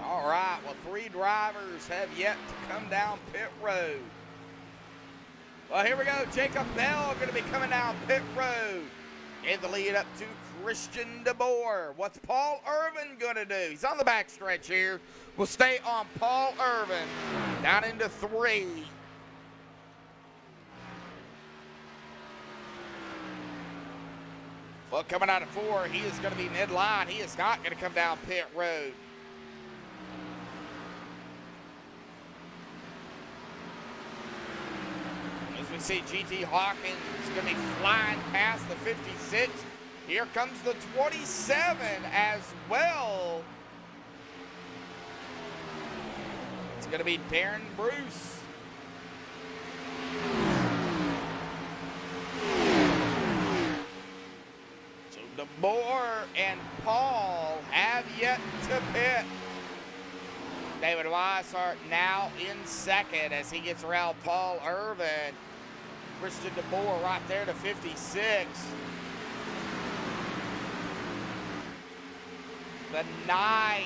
All right, well, 3 drivers have yet to come down pit road. Well, here we go. Jacob Bell going to be coming down pit road. In the lead up to Christian DeBoer. What's Paul Irvin going to do? He's on the backstretch here. We'll stay on Paul Irvin. Down into 3. Well, coming out of 4, he is going to be midline. He is not going to come down pit road. We see GT Hawkins going to be flying past the 56. Here comes the 27 as well. It's going to be Darren Bruce. So DeBoer and Paul have yet to pit. David Weishart now in second as he gets around Paul Irvin. Christian DeBoer right there to 56. The 9.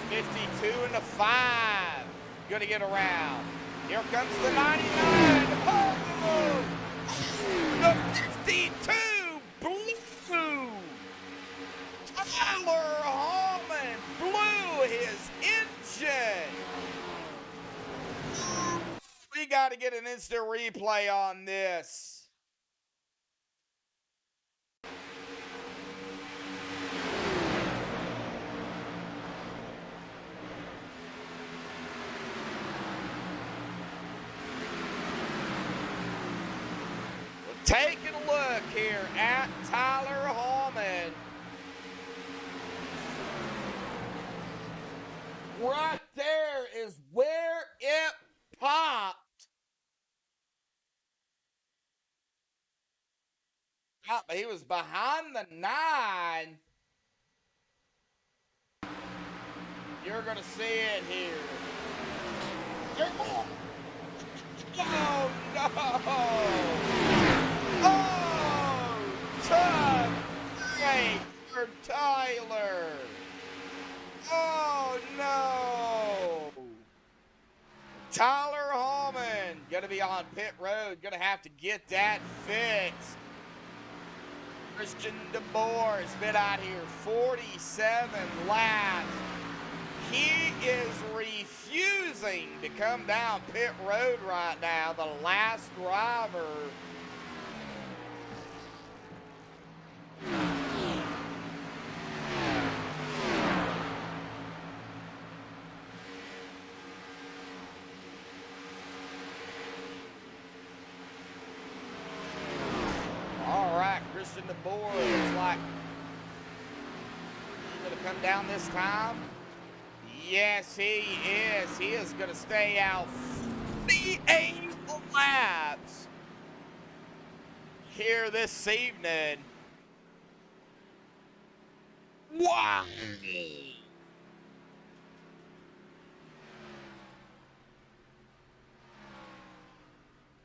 52 and the 5. Gonna get around. Here comes the 99. Oh! The 52. Blue. Tyler Hallman blew his engine. We got to get an instant replay on this. Taking a look here at Tyler Hallman. Right there is where it popped. He was behind the 9. You're going to see it here. Oh, no. Oh, tough break for Tyler. Oh, no. Tyler Hallman going to be on pit road. Going to have to get that fixed. Christian DeBoer has been out here 47 laps. He is refusing to come down pit road right now, the last driver. All right, Christian DeBoer looks like he's going to come down this time. Yes, he is. He is going to stay out 48 laps here this evening. Wow.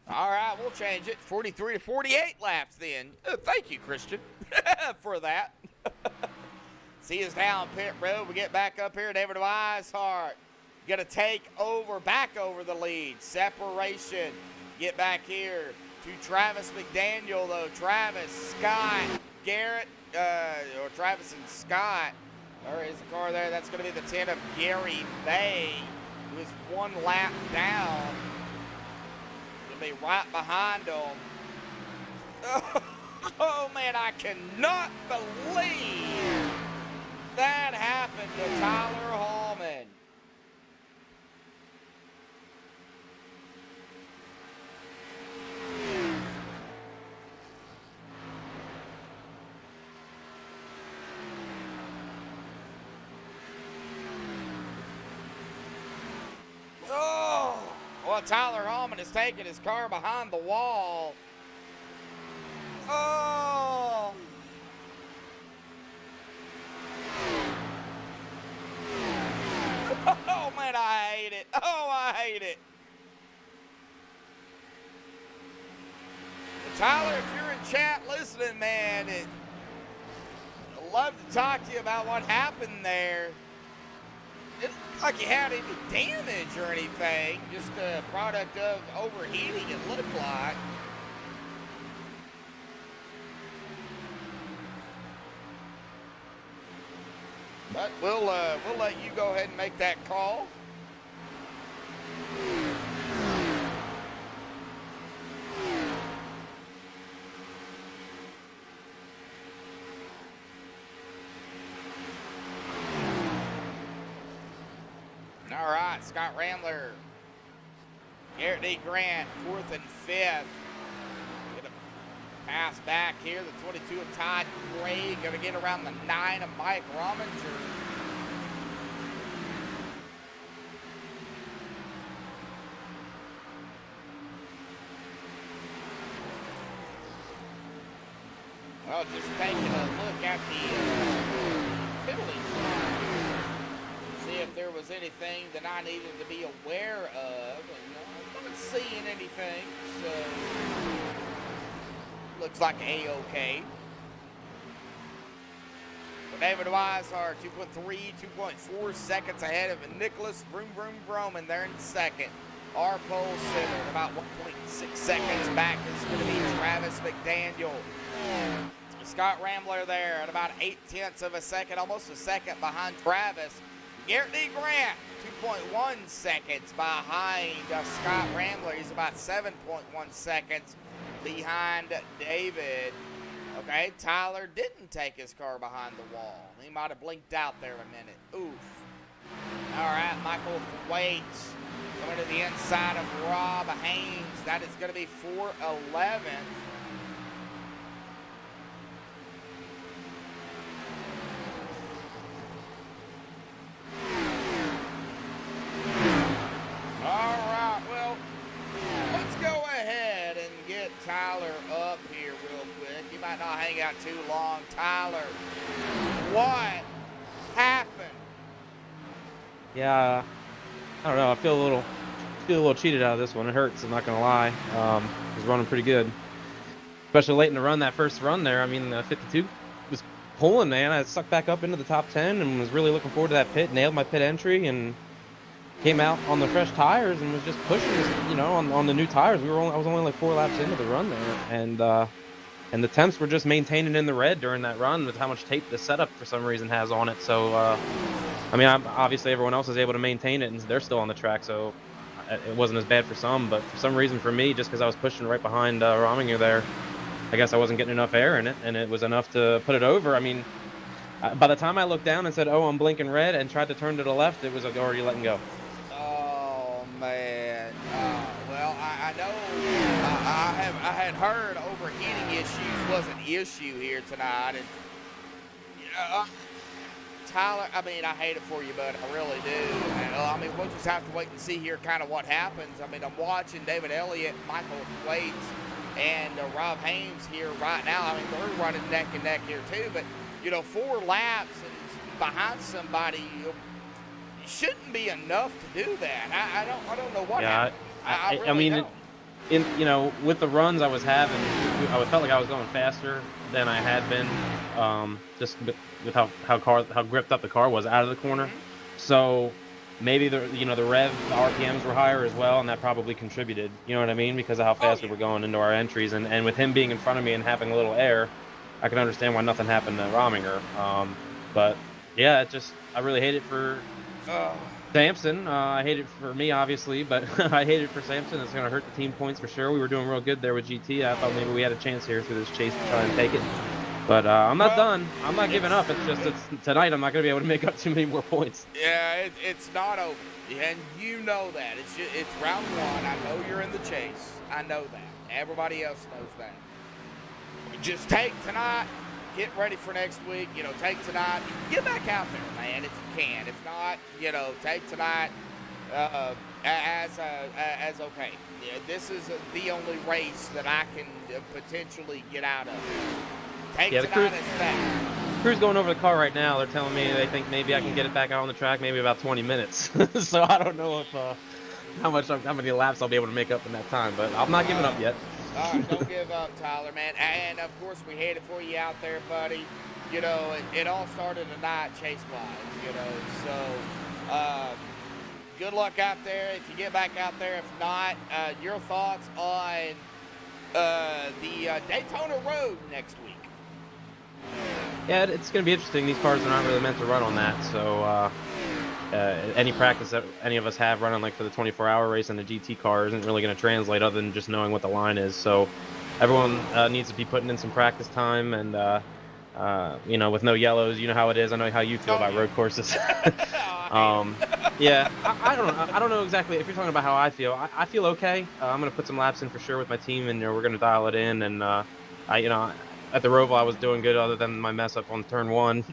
All right, we'll change it. 43 to 48 laps then. Thank you, Christian, for that. See us down pit road. We get back up here. David Weishart going to take over, back over the lead. Separation. Get back here to Travis McDaniel, though. Travis, Scott, Garrett, or Travis and Scott. There is a car there. That's going to be the 10 of Gary Bay, who is 1 lap down. He'll be right behind him. Oh, man, I cannot believe that happened to Tyler Hallman. Oh, well, Tyler Hallman has taken his car behind the wall. Oh. Oh, man, I hate it. Oh, I hate it. Tyler, if you're in chat listening, man, I'd love to talk to you about what happened there. It looked like you had any damage or anything, just a product of overheating, it looked like. But we'll let you go ahead and make that call. All right, Scott Rambler, Garrett D. Grant, 4th and 5th. Pass back here, the 22 of Todd Gray, going to get around the 9 of Mike Rominger. Well, just taking a look at the penalty flag. See if there was anything that I needed to be aware of. And, I'm not seeing anything, so looks like A-OK. For David Weishart, 2.3, 2.4 seconds ahead of Nicholas Vroom, there in second. Our pole sitter, about 1.6 seconds back, is going to be Travis McDaniel. Scott Rambler there at about 0.8 of a second, almost a second behind Travis. Garrett D. Grant, 2.1 seconds behind Scott Rambler. He's about 7.1 seconds behind David. Okay, Tyler didn't take his car behind the wall. He might have blinked out there a minute. Oof. All right, Michael Thwaites going to the inside of Rob Haynes. That is going to be 4:11. All right, well, let's go ahead and get Tyler up here real quick. He might not hang out too long. Tyler, what happened? Yeah, I don't know. I feel a little cheated out of this one. It hurts. I'm not gonna lie. Was running pretty good, especially late in the run. That first run there. I mean, the 52 was pulling, man. I sucked back up into the top 10 and was really looking forward to that pit. Nailed my pit entry and came out on the fresh tires and was just pushing, on the new tires. I was only like 4 laps into the run there, and the temps were just maintaining in the red during that run with how much tape the setup for some reason has on it. So, I mean, obviously everyone else is able to maintain it and they're still on the track, so it wasn't as bad for some. But for some reason for me, just because I was pushing right behind Rominger there, I guess I wasn't getting enough air in it, and it was enough to put it over. I mean, by the time I looked down and said, "Oh, I'm blinking red," and tried to turn to the left, it was already letting go. Oh man. Well, I know I had heard overheating issues was an issue here tonight, and Tyler, I mean, I hate it for you, bud. I really do. And, I mean, we'll just have to wait and see here kind of what happens. I mean, I'm watching David Elliott, Michael Thwaites, and Rob Haynes here right now. I mean, they're running neck and neck here too, but 4 laps and behind somebody, it shouldn't be enough to do that. I don't know what happened. I really mean, don't. with the runs I was having, I felt like I was going faster than I had been, just with how gripped up the car was out of the corner. So maybe the rev, the RPMs were higher as well, and that probably contributed. You know what I mean? Because of how fast we were going into our entries, and with him being in front of me and having a little air, I can understand why nothing happened to Rominger. But yeah, I really hate it for Samson. I hate it for me, obviously, but I hate it for Samson. It's going to hurt the team points for sure. We were doing real good there with GT. I thought maybe we had a chance here through this chase to try and take it. But I'm not done. I'm not giving up. It's just tonight I'm not going to be able to make up too many more points. Yeah, it's not over, and you know that. It's round 1. I know you're in the chase. I know that. Everybody else knows that. Just take tonight. Get ready for next week. Take tonight. Get back out there, man, if you can. If not, take tonight as okay. Yeah, this is the only race that I can potentially get out of. Take tonight as that. Crew's going over the car right now. They're telling me they think maybe I can get it back out on the track maybe about 20 minutes. So I don't know if how many laps I'll be able to make up in that time, but I'm not giving up yet. All right, don't give up, Tyler, man. And, of course, we hate it for you out there, buddy. It all started tonight chase-wise, So, good luck out there if you get back out there. If not, your thoughts on the Daytona Road next week? Yeah, it's going to be interesting. These cars are not really meant to run on that, so any practice that any of us have running like for the 24-hour race in the GT car isn't really going to translate other than just knowing what the line is. So everyone needs to be putting in some practice time, and with no yellows, you know how it is. I know how you feel about road courses. Yeah, I don't know exactly if you're talking about how I feel. I feel okay. I'm going to put some laps in for sure with my team, and we're going to dial it in, and At the Roval I was doing good other than my mess up on turn 1,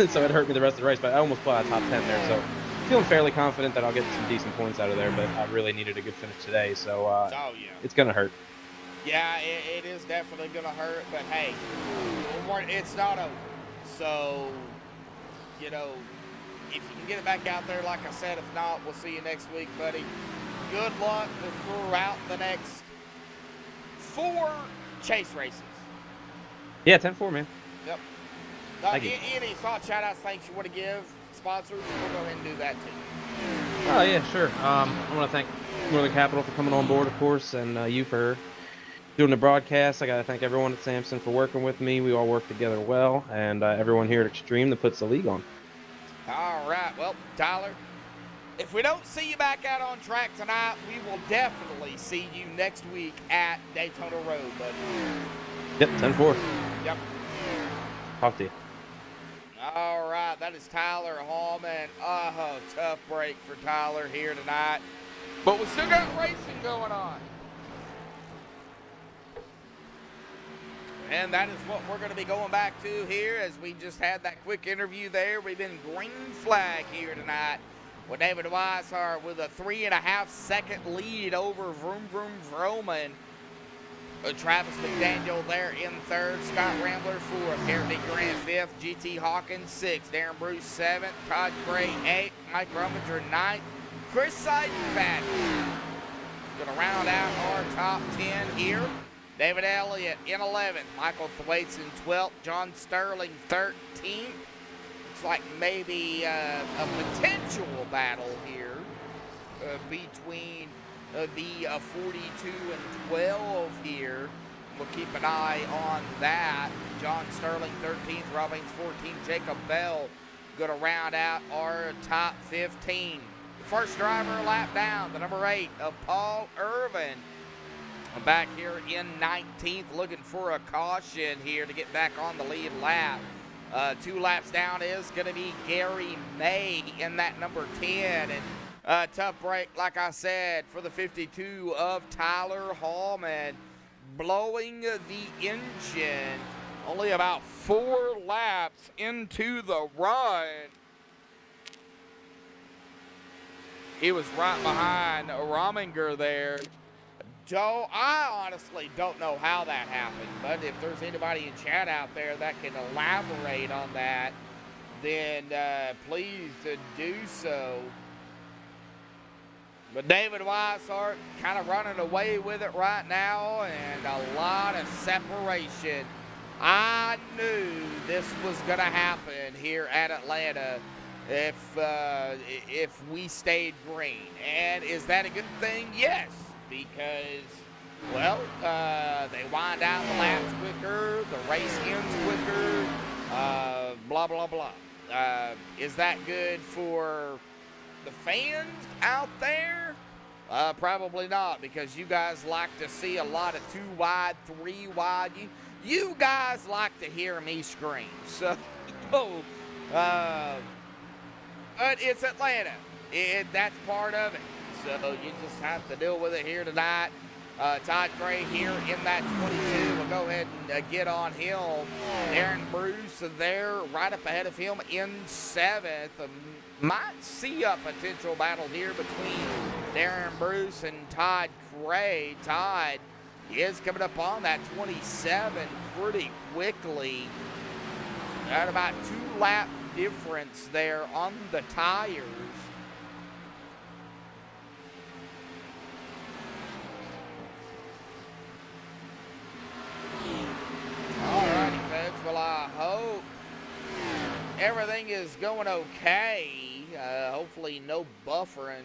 so it hurt me the rest of the race. But I almost put out top 10 there, so feeling fairly confident that I'll get some decent points out of there. But I really needed a good finish today, so Oh, yeah. it's gonna hurt. Yeah, it is definitely going to hurt, but hey, it's not over. So, you know, if you can get it back out there, like I said, if not, we'll see you next week, buddy. Good luck throughout the next 4 chase races. Yeah, 10-4, man. Yep. Thank you. Any thought, shout-outs, thanks you want to give sponsors, we'll go ahead and do that too. Oh, yeah, sure. I want to thank Northern Capital for coming on board, of course, and you for doing the broadcast. I got to thank everyone at Samson for working with me. We all work together well, and everyone here at Extreme that puts the league on. All right. Well, Tyler, if we don't see you back out on track tonight, we will definitely see you next week at Daytona Road, buddy. Yep, 10-4. Yep. Talk to you. All right. That is Tyler Hallman. Oh, tough break for Tyler here tonight. But we still got racing going on. And that is what we're going to be going back to here as we just had that quick interview there. We've been green flag here tonight with David Weishart with a 3.5-second lead over Vroom Vroom Vroman. Travis McDaniel there in third, Scott Rambler fourth, Harry Grant fifth, GT Hawkins sixth, Darren Bruce seventh, Todd Gray eighth, Mike Rumminger ninth, Chris Seidenbach going to round out our top 10 here. David Elliott in 11th, Michael Thwaites in 12th, John Sterling 13th. Looks like maybe a potential battle here between the 42 and 12 here. We'll keep an eye on that. John Sterling 13th, Rob Haynes 14th, Jacob Bell going to round out our top 15. First driver lap down, the number 8 of Paul Irvin. Back here in 19th, looking for a caution here to get back on the lead lap. 2 laps down is going to be Gary May in that number 10. And tough break, like I said, for the 52 of Tyler Hallman. Blowing the engine only about 4 laps into the run. He was right behind Rominger there. Joe, I honestly don't know how that happened, but if there's anybody in chat out there that can elaborate on that, then please do so. But David Weishart kind of running away with it right now, and a lot of separation. I knew this was going to happen here at Atlanta if we stayed green. And is that a good thing? Yes. Because, well, they wind out the laps quicker, the race ends quicker, blah, blah, blah. Is that good for the fans out there? Probably not, because you guys like to see a lot of 2 wide, 3 wide. You guys like to hear me scream. So, but it's Atlanta. That's part of it. So you just have to deal with it here tonight. Todd Gray here in that 22. We'll go ahead and get on him. Darren Bruce there right up ahead of him in 7th. Might see a potential battle here between Darren Bruce and Todd Gray. Todd is coming up on that 27 pretty quickly. Got about 2 lap difference there on the tires. Alrighty, folks. Well, I hope everything is going okay. Hopefully no buffering.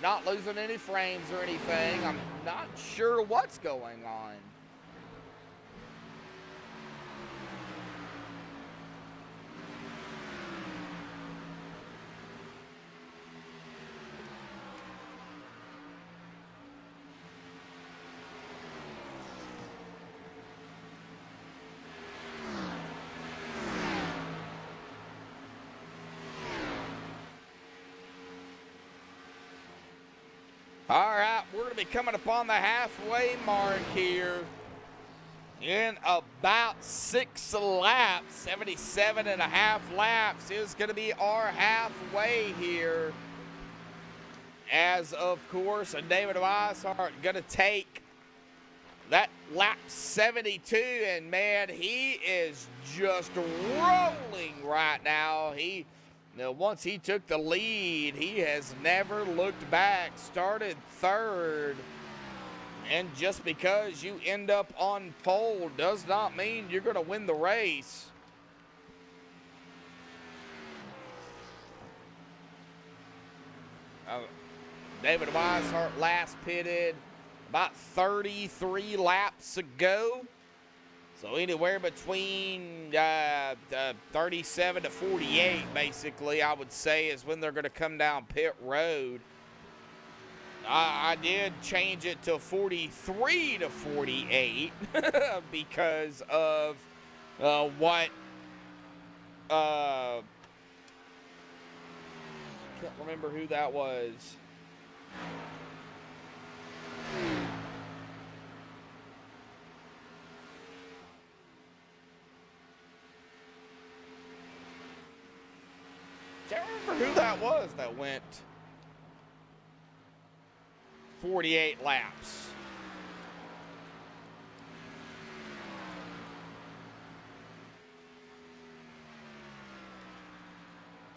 Not losing any frames or anything. I'm not sure what's going on. All right, we're going to be coming upon the halfway mark here in about 6 laps. 77 and a half laps is going to be our halfway here. As, of course, David Weishart going to take that lap 72, and man, he is just rolling right now. Once he took the lead, he has never looked back. Started third, and just because you end up on pole does not mean you're going to win the race. David Weishart last pitted about 33 laps ago. So anywhere between 37 to 48, basically, I would say, is when they're going to come down pit road. I did change it to 43 to 48 because of what... can't remember who that was. Can't remember who that was that went 48 laps.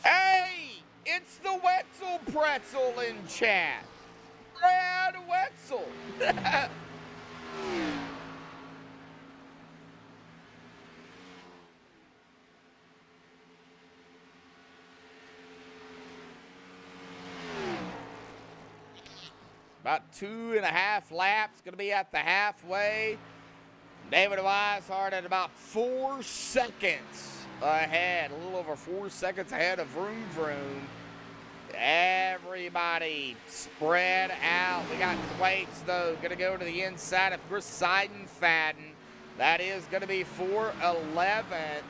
Hey, it's the Wetzel Pretzel in chat. Brad Wetzel. About 2.5 laps, going to be at the halfway. David Weishart at about 4 seconds ahead, a little over 4 seconds ahead of Vroom Vroom. Everybody spread out. We got Thwaites, though, going to go to the inside of Chris Seidenfaden. That is going to be for 11th.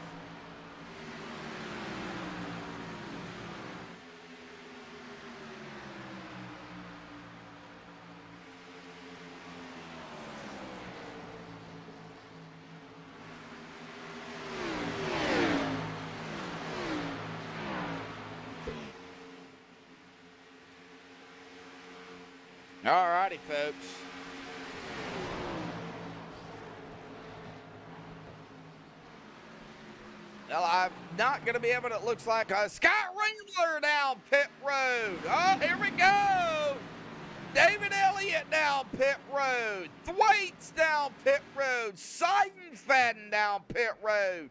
All righty, folks. Well, I'm not going to be able to, it looks like, Scott Ringler down pit road. Oh, here we go. David Elliott down pit road. Thwaites down pit road. Seidenfaden down pit road.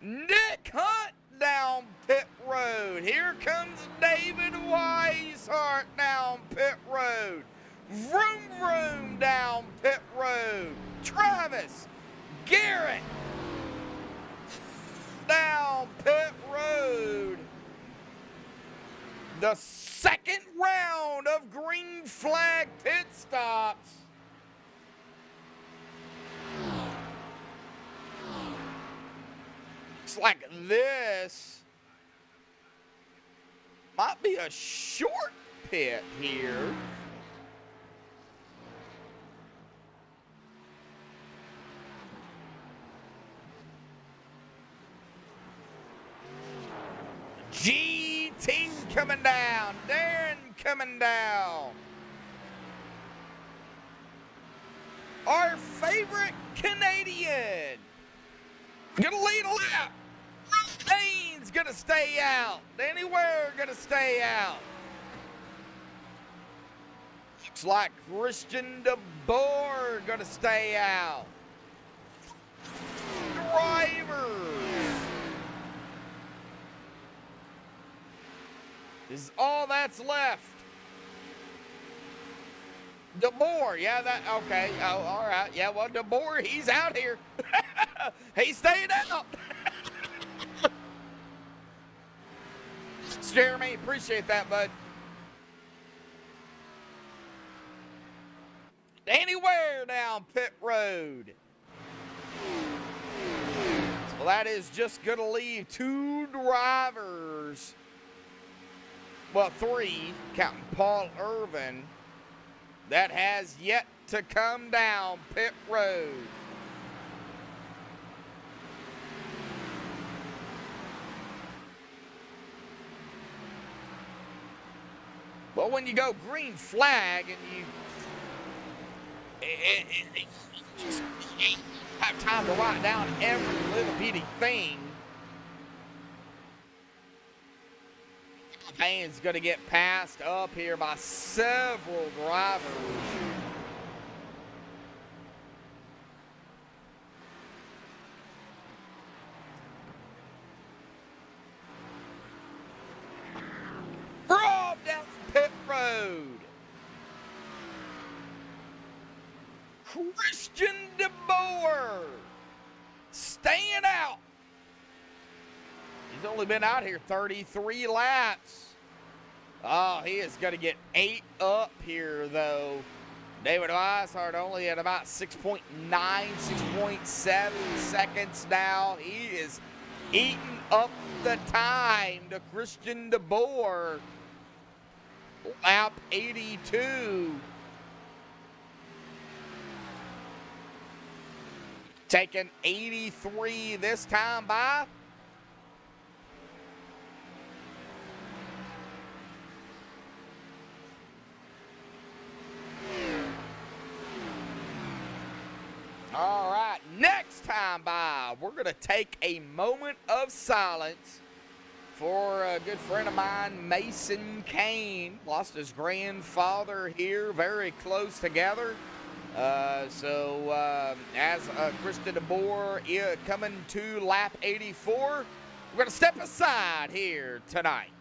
Nick Hunt down pit road. Here comes David Weishart down pit road. Vroom Vroom down pit road. Travis Garrett down pit road. The second round of green flag pit stops. Looks like this might be a short pit here. GT coming down. Darren coming down. Our favorite Canadian. Gonna lead a lap. Dane's gonna stay out. Danny Ware gonna stay out. Looks like Christian DeBoer gonna stay out. Drivers. This is all that's left. DeBoer, yeah, that, okay. Oh, all right. Yeah, well, DeBoer, he's out here. He's staying out. Jeremy, appreciate that, bud. Danny Ware down pit road. So that is just going to leave 2 drivers. Well, 3, counting Paul Irvin, that has yet to come down pit road. But when you go green flag and you just can't have time to write down every little bitty thing, Payne's going to get passed up here by several drivers. Rob down pit road. Christian DeBoer staying out. He's only been out here 33 laps. Oh, he is going to get 8 up here, though. David Weishart only at about 6.9, 6.7 seconds now. He is eating up the time to Christian DeBoer. Lap 82. Taking 83 this time by. All right, next time by, we're going to take a moment of silence for a good friend of mine, Mason Kane. Lost his grandfather here, very close together. As Christian DeBoer coming to lap 84, we're going to step aside here tonight.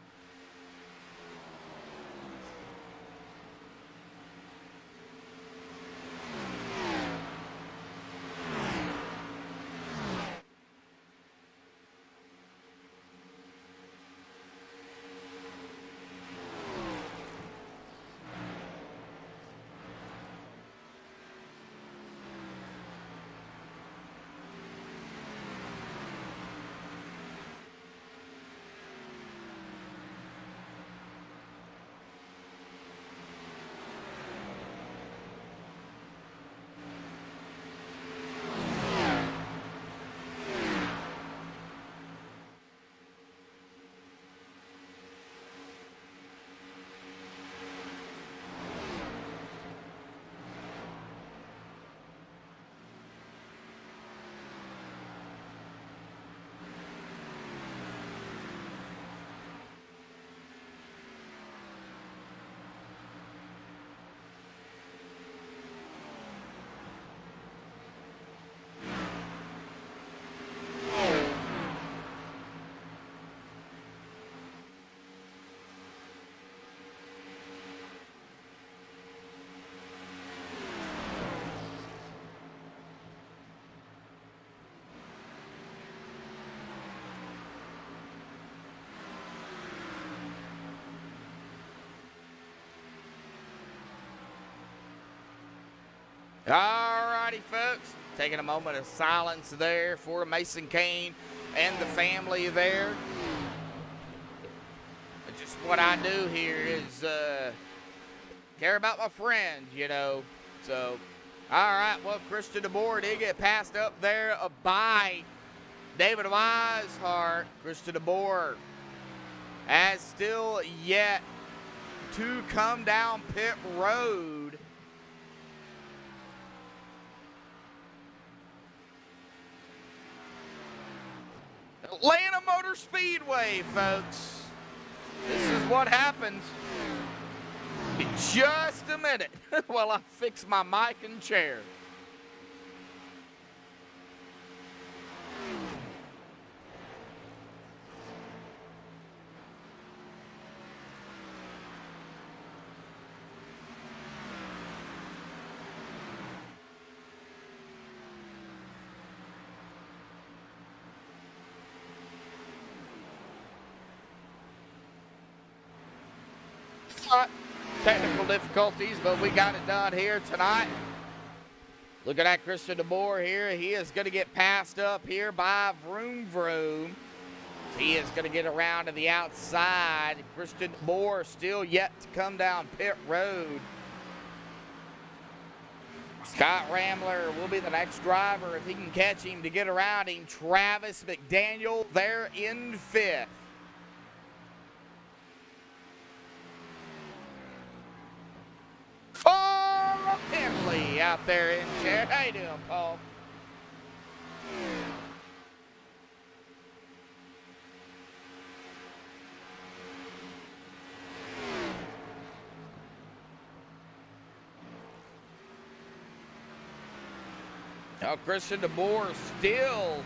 All righty, folks. Taking a moment of silence there for Mason Kane and the family there. Just what I do here is care about my friends, you know. So, all right, well, Christian DeBoer did get passed up there by David Weishart. Christian DeBoer has still yet to come down pit road. Atlanta Motor Speedway, folks. This is what happens. In just a minute while I fix my mic and chair. Technical difficulties, but we got it done here tonight. Looking at Christian DeBoer here, he is going to get passed up here by Vroom Vroom. He is going to get around to the outside. Christian DeBoer still yet to come down pit road. Scott Ramler will be the next driver if he can catch him to get around him. Travis McDaniel there in fifth. out there in chat. How you doing, Paul? Now, Christian DeBoer still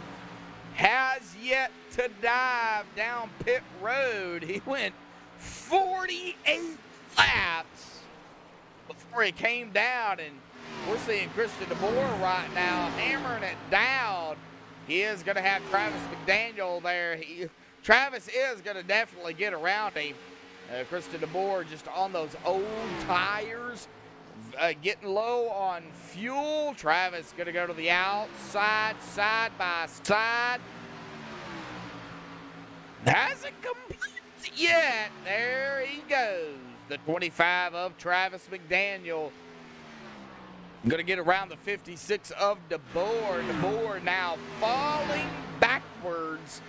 has yet to dive down pit road. He went 48 laps before he came down, and we're seeing Christian DeBoer right now hammering it down. He is going to have Travis McDaniel there. Travis is going to definitely get around him. Christian DeBoer just on those old tires. Getting low on fuel. Travis going to go to the outside, side by side. Hasn't completed yet. There he goes. The 25 of Travis McDaniel. Going to get around the 56 of DeBoer. DeBoer now falling backwards.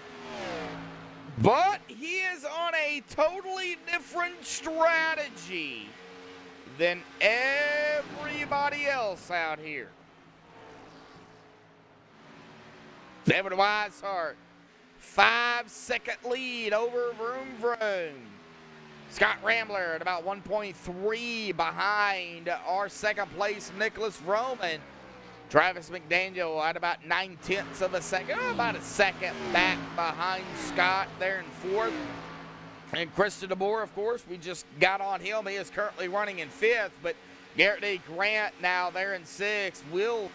But he is on a totally different strategy than everybody else out here. Devin Weishart, 5-second lead over Vroom Vroom. Scott Rambler at about 1.3 behind our second place Nicholas Roman. Travis McDaniel at about 9/10 of a second, about a second back behind Scott there in fourth. And Christian DeBoer, of course, we just got on him. He is currently running in fifth, but Garrett D. Grant now there in sixth will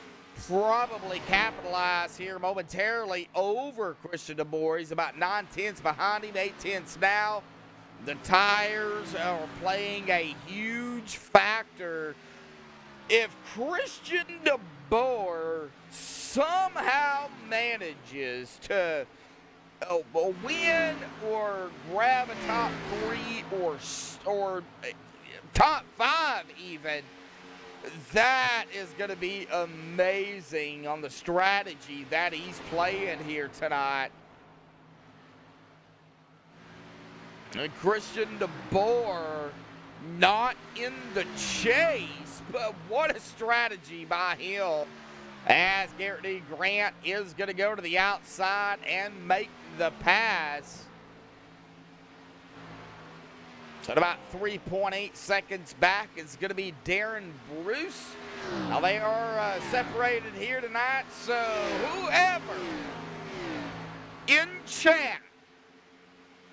probably capitalize here momentarily over Christian DeBoer. He's about 9/10 behind him, 8/10 now. The tires are playing a huge factor. If Christian DeBoer somehow manages to win or grab a top three or top five even, that is going to be amazing on the strategy that he's playing here tonight. And Christian DeBoer not in the chase, but what a strategy by him, as Garrett D. Grant is going to go to the outside and make the pass. At about 3.8 seconds back is going to be Darren Bruce. Now they are separated here tonight, so whoever in chat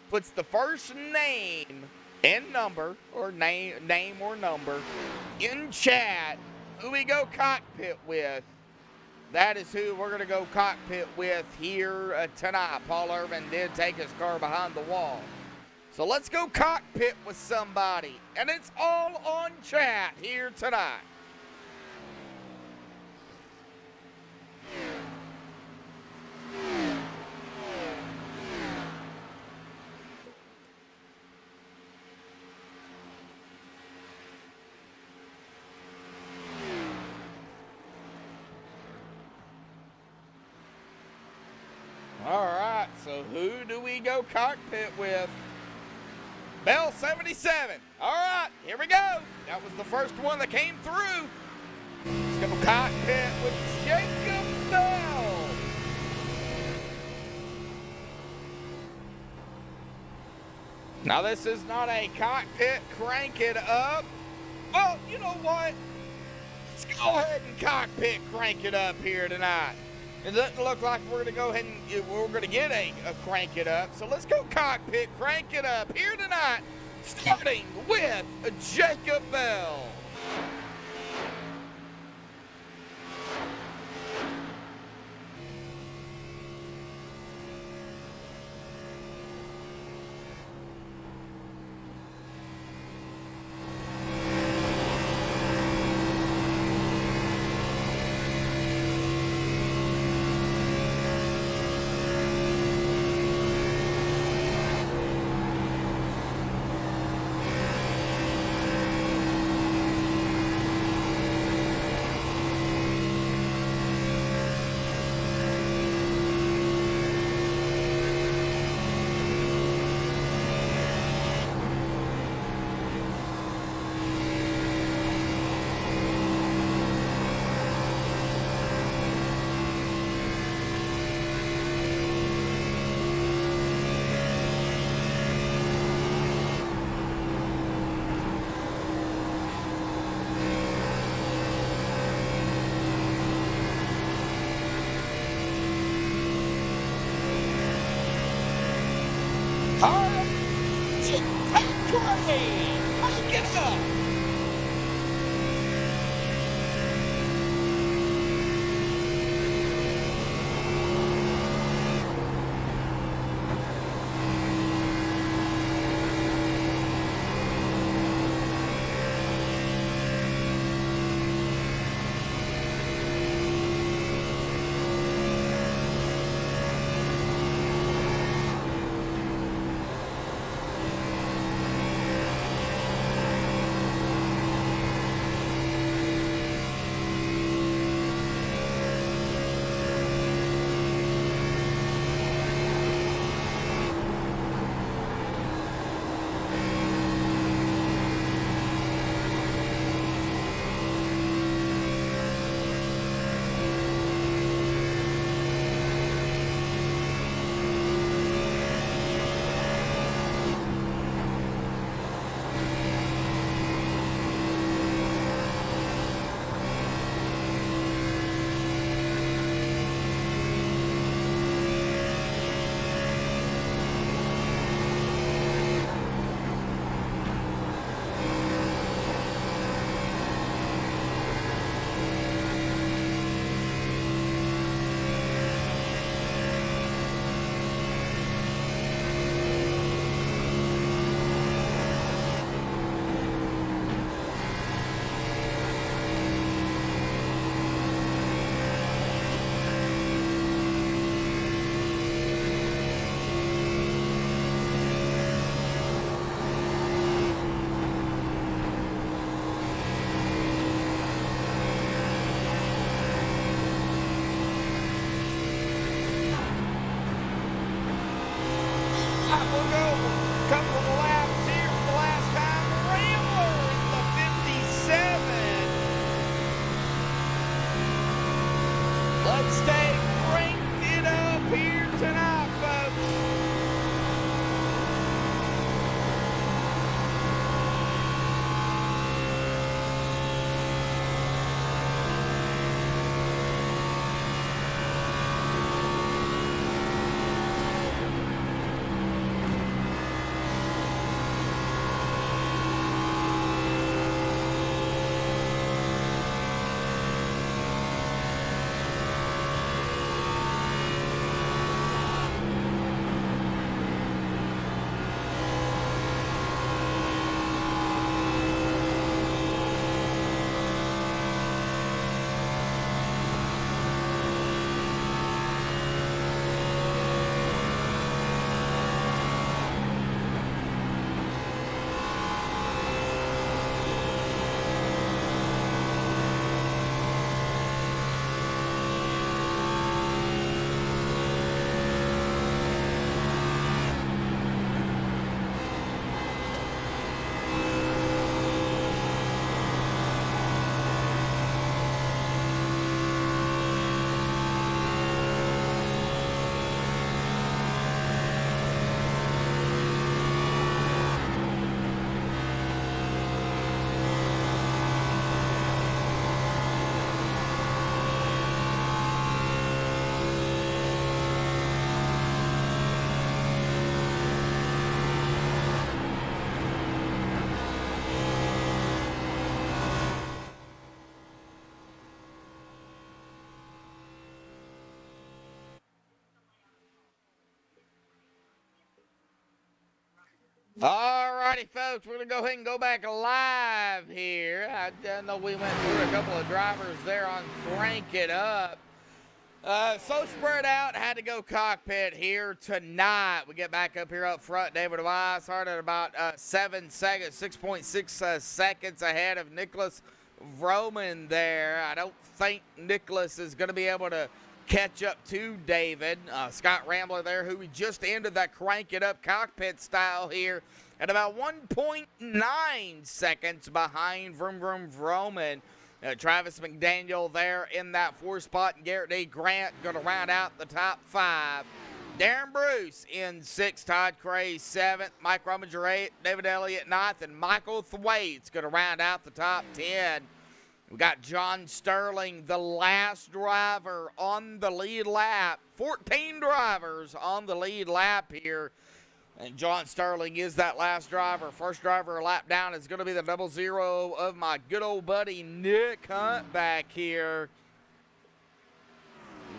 puts the first name and number, or name or number, in chat, who we go cockpit with, that is who we're going to go cockpit with here tonight. Paul Irvin did take his car behind the wall. So let's go cockpit with somebody. And it's all on chat here tonight. All right, so who do we go cockpit with? Bell 77. All right, here we go. That was the first one that came through. Let's go cockpit with Jacob Bell. Now, this is not a cockpit crank it up. Well, you know what? Let's go ahead and cockpit crank it up here tonight. It doesn't look like we're going to go ahead and we're going to get a crank it up. So let's go cockpit crank it up here tonight, starting with Jacob Bell. Hey, get up. We'll go a couple of laps here for the last time. Rambler in the 57. Let's stay cranked it up here tonight, folks. All righty, folks, we're going to go ahead and go back live here. I know we went through a couple of drivers there on Crank It Up. So spread out, had to go cockpit here tonight. We get back up here up front. David Weiss started about 7 seconds, 6.6 seconds ahead of Nicholas Vroman there. I don't think Nicholas is going to be able to catch up to David. Scott Rambler there, who we just ended that Crank It Up cockpit style here at about 1.9 seconds behind Vroom Vroom Vroman. Travis McDaniel there in that 4th spot, and Garrett D. Grant going to round out the top 5. Darren Bruce in 6th, Todd Cray 7th, Mike Rummager 8th, David Elliott 9th, and Michael Thwaites going to round out the top 10. We got John Sterling, the last driver on the lead lap. 14 drivers on the lead lap here. And John Sterling is that last driver. First driver a lap down is going to be the 00 of my good old buddy Nick Hunt back here.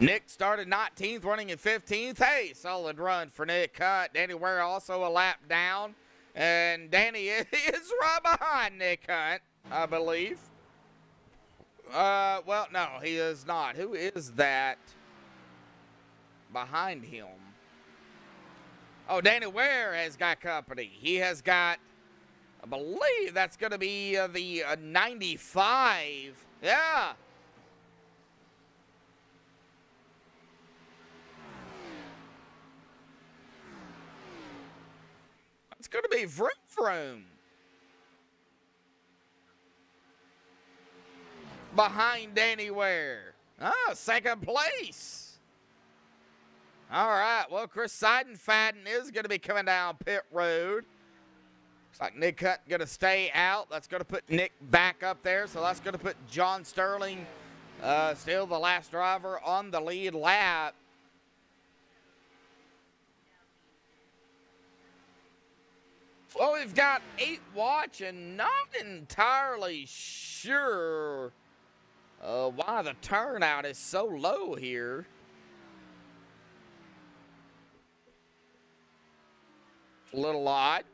Nick started 19th, running in 15th. Hey, solid run for Nick Hunt. Danny Ware also a lap down. And Danny is right behind Nick Hunt, I believe. Well, no, he is not. Who is that behind him? Oh, Danny Ware has got company. He has got, I believe that's going to be the 95. Yeah. It's going to be Vroom Vroom. Behind Danny Ware. Oh, second place. All right. Well, Chris Seidenfaden is going to be coming down pit road. Looks like Nick Hunt going to stay out. That's going to put Nick back up there. So that's going to put John Sterling, still the last driver, on the lead lap. Well, we've got 8 watching. Not entirely sure why the turnout is so low here. A little odd.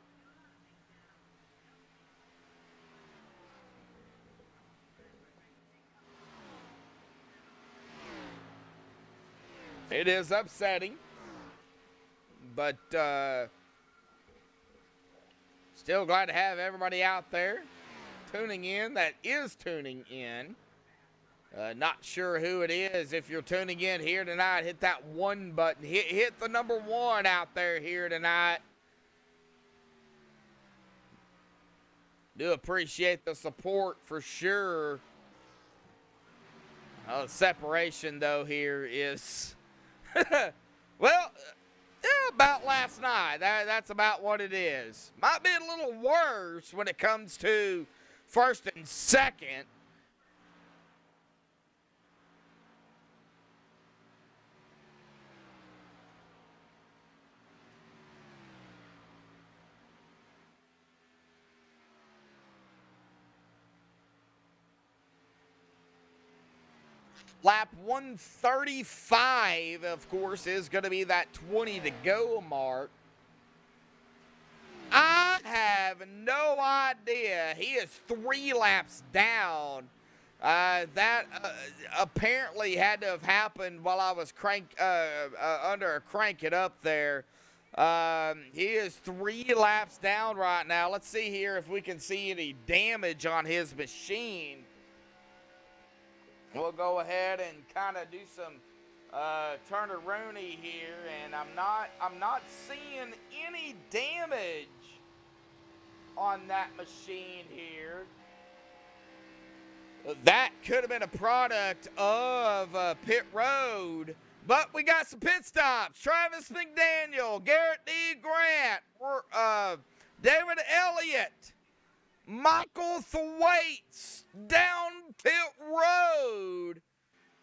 It is upsetting, but still glad to have everybody out there tuning in that is tuning in. Not sure who it is. If you're tuning in here tonight, hit that 1 button. Hit the number 1 out there here tonight. Do appreciate the support for sure. The separation, though, here is, well, yeah, about last night. That's about what it is. Might be a little worse when it comes to first and second. Lap 135, of course, is going to be that 20 to go mark. I have no idea. He is 3 laps down. That apparently had to have happened while I was under a crank it up there. He is 3 laps down right now. Let's see here if we can see any damage on his machine. We'll go ahead and kind of do some turn-a-rooney here, and I'm not seeing any damage on that machine here. That could have been a product of pit road, but we got some pit stops. Travis McDaniel, Garrett D. Grant, David Elliott, Michael Thwaites down pit road.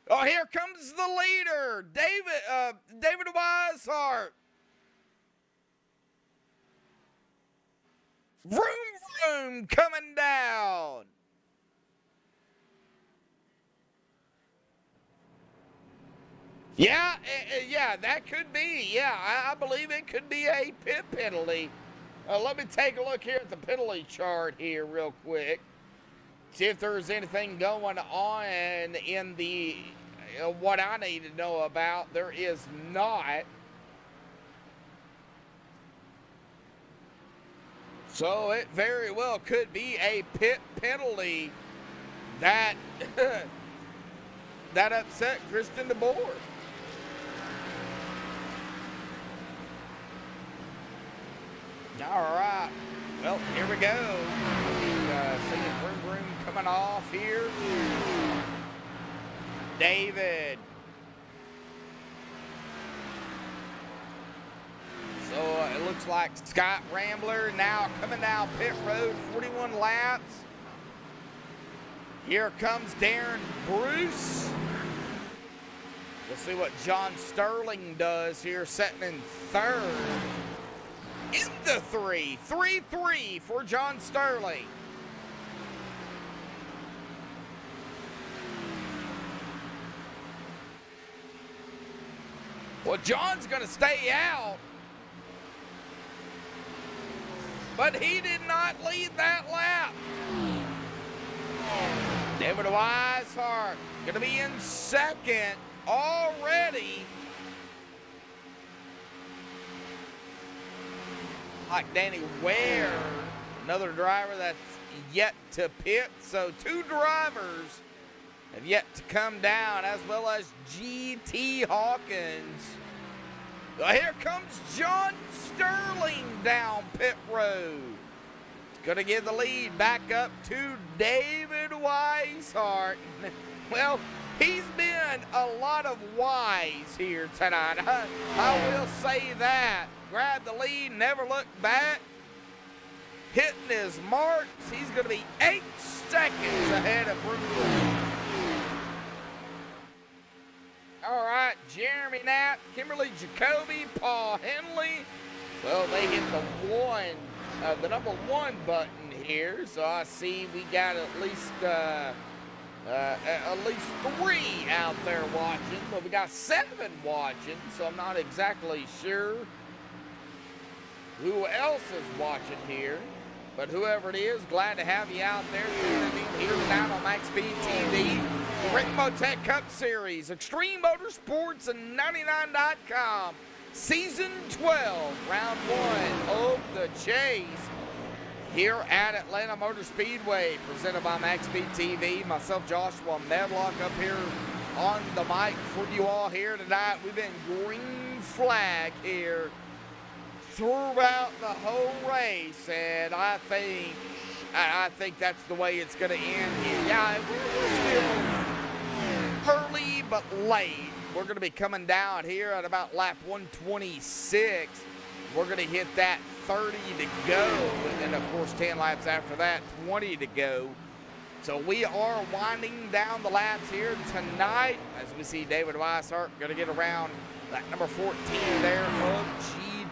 Oh, here comes the leader, David Weishart. Vroom vroom coming down. Yeah, that could be. Yeah, I believe it could be a pit penalty. Let me take a look here at the penalty chart here real quick. See if there's anything going on in the what I need to know about. There is not. So it very well could be a pit penalty that that upset Christian DeBoer. All right. Well, here we go. Seeing Vroom Vroom coming off here. David. So it looks like Scott Rambler now coming down pit road, 41 laps. Here comes Darren Bruce. We'll see what John Sterling does here, setting in third. the 3. 3-3 for John Sterling. Well, John's going to stay out. But he did not lead that lap. David Weishart going to be in second already. Like Danny Ware, another driver that's yet to pit. So 2 drivers have yet to come down, as well as G.T. Hawkins. Well, here comes John Sterling down pit road. It's going to give the lead back up to David Weishart. Well, he's been a lot of wise here tonight. I will say that. Grabbed the lead, never looked back. Hitting his marks. He's going to be 8 seconds ahead of Bruce. All right, Jeremy Knapp, Kimberly Jacoby, Paul Henley. Well, they hit the number 1 button here. So I see we got at least 3 out there watching. But we got 7 watching, so I'm not exactly sure who else is watching here. But whoever it is, glad to have you out there tuning in here tonight on MaxspeedTV. Rick Motec Cup Series, Extreme Motorsports and 99.com. Season 12, Round 1 of the Chase. Here at Atlanta Motor Speedway, presented by MaxspeedTV. Myself, Joshua Medlock, up here on the mic for you all here tonight. We've been green flag here throughout the whole race, and I think that's the way it's going to end here. Yeah, we're still early but late. We're going to be coming down here at about lap 126. We're going to hit that 30 to go, and then of course 10 laps after that, 20 to go. So we are winding down the laps here tonight as we see David Weishart going to get around that number 14 there of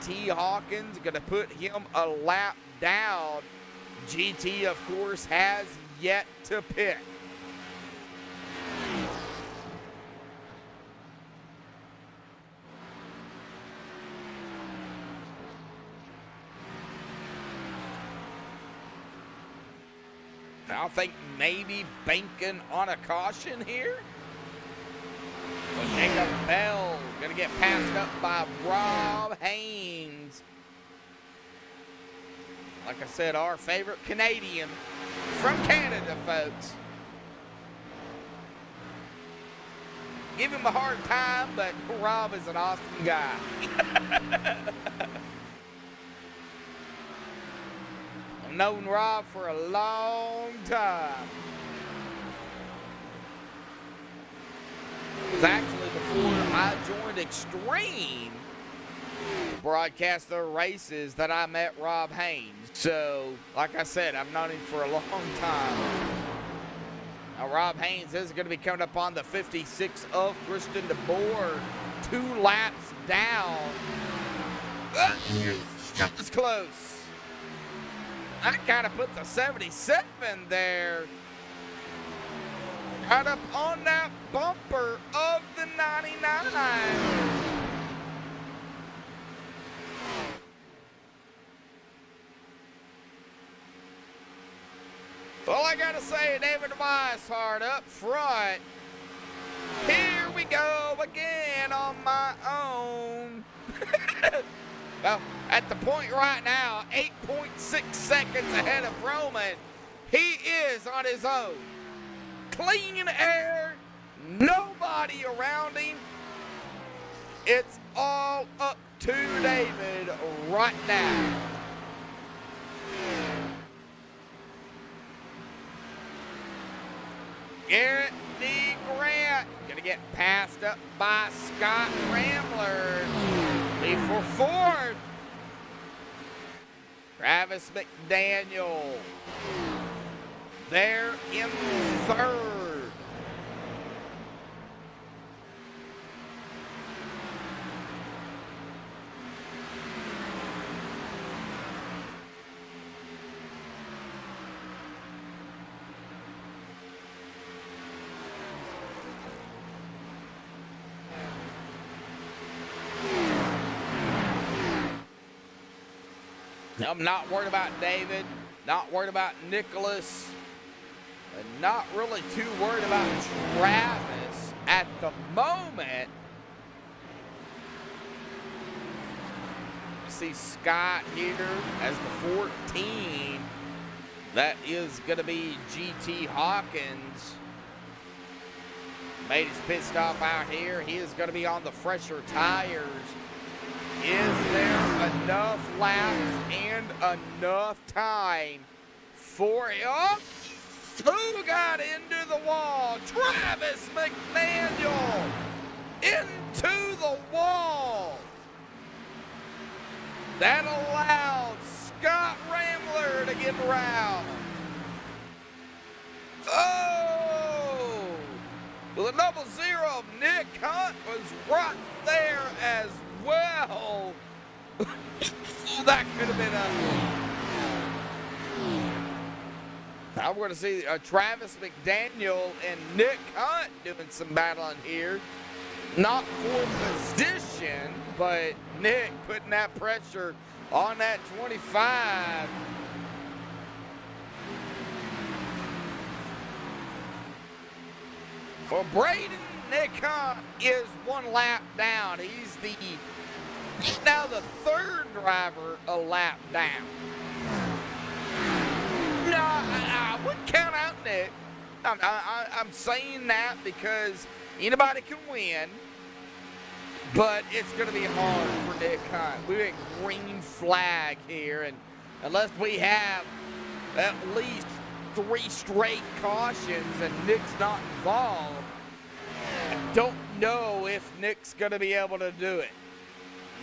G.T. Hawkins, going to put him a lap down. GT, of course, has yet to pit. I think maybe banking on a caution here. But Jacob Bell going to get passed up by Rob Haynes. Like I said, our favorite Canadian from Canada, folks. Give him a hard time, but Rob is an awesome guy. I've known Rob for a long time. It was actually before I joined Extreme to broadcast the races that I met Rob Haynes. So, like I said, I've known him for a long time. Now, Rob Haynes is going to be coming up on the 56 of Christian DeBoer. 2 laps down. That was close. I kind of put the 77 there. Right up on that bumper of the 99. Well, I gotta say, David Weishart up front. Here we go again on my own. Well, at the point right now, 8.6 seconds ahead of Roman. He is on his own. Clean air, nobody around him. It's all up to David right now. Garrett D. Grant gonna get passed up by Scott Rambler. Lead for fourth. Travis McDaniel there in third. I'm not worried about David, not worried about Nicholas, and not really too worried about Travis at the moment. See Scott here as the 14. That is going to be GT Hawkins. Made his pit stop out here. He is going to be on the fresher tires. Is there enough laps and enough time for him? Who got into the wall? Travis McDaniel into the wall. That allowed Scott Rambler to get around. Oh! Well, the double zero of Nick Hunt was right there as well. That could have been ugly. I'm going to see Travis McDaniel and Nick Hunt doing some battling here. Not for position, but Nick putting that pressure on that 25. For Braden, Nick Hunt is one lap down. He's now the third driver a lap down. No, I wouldn't count out Nick. I'm saying that because anybody can win, but it's going to be hard for Nick Hunt. We're a green flag here, and unless we have at least 3 straight cautions and Nick's not involved, I don't know if Nick's going to be able to do it.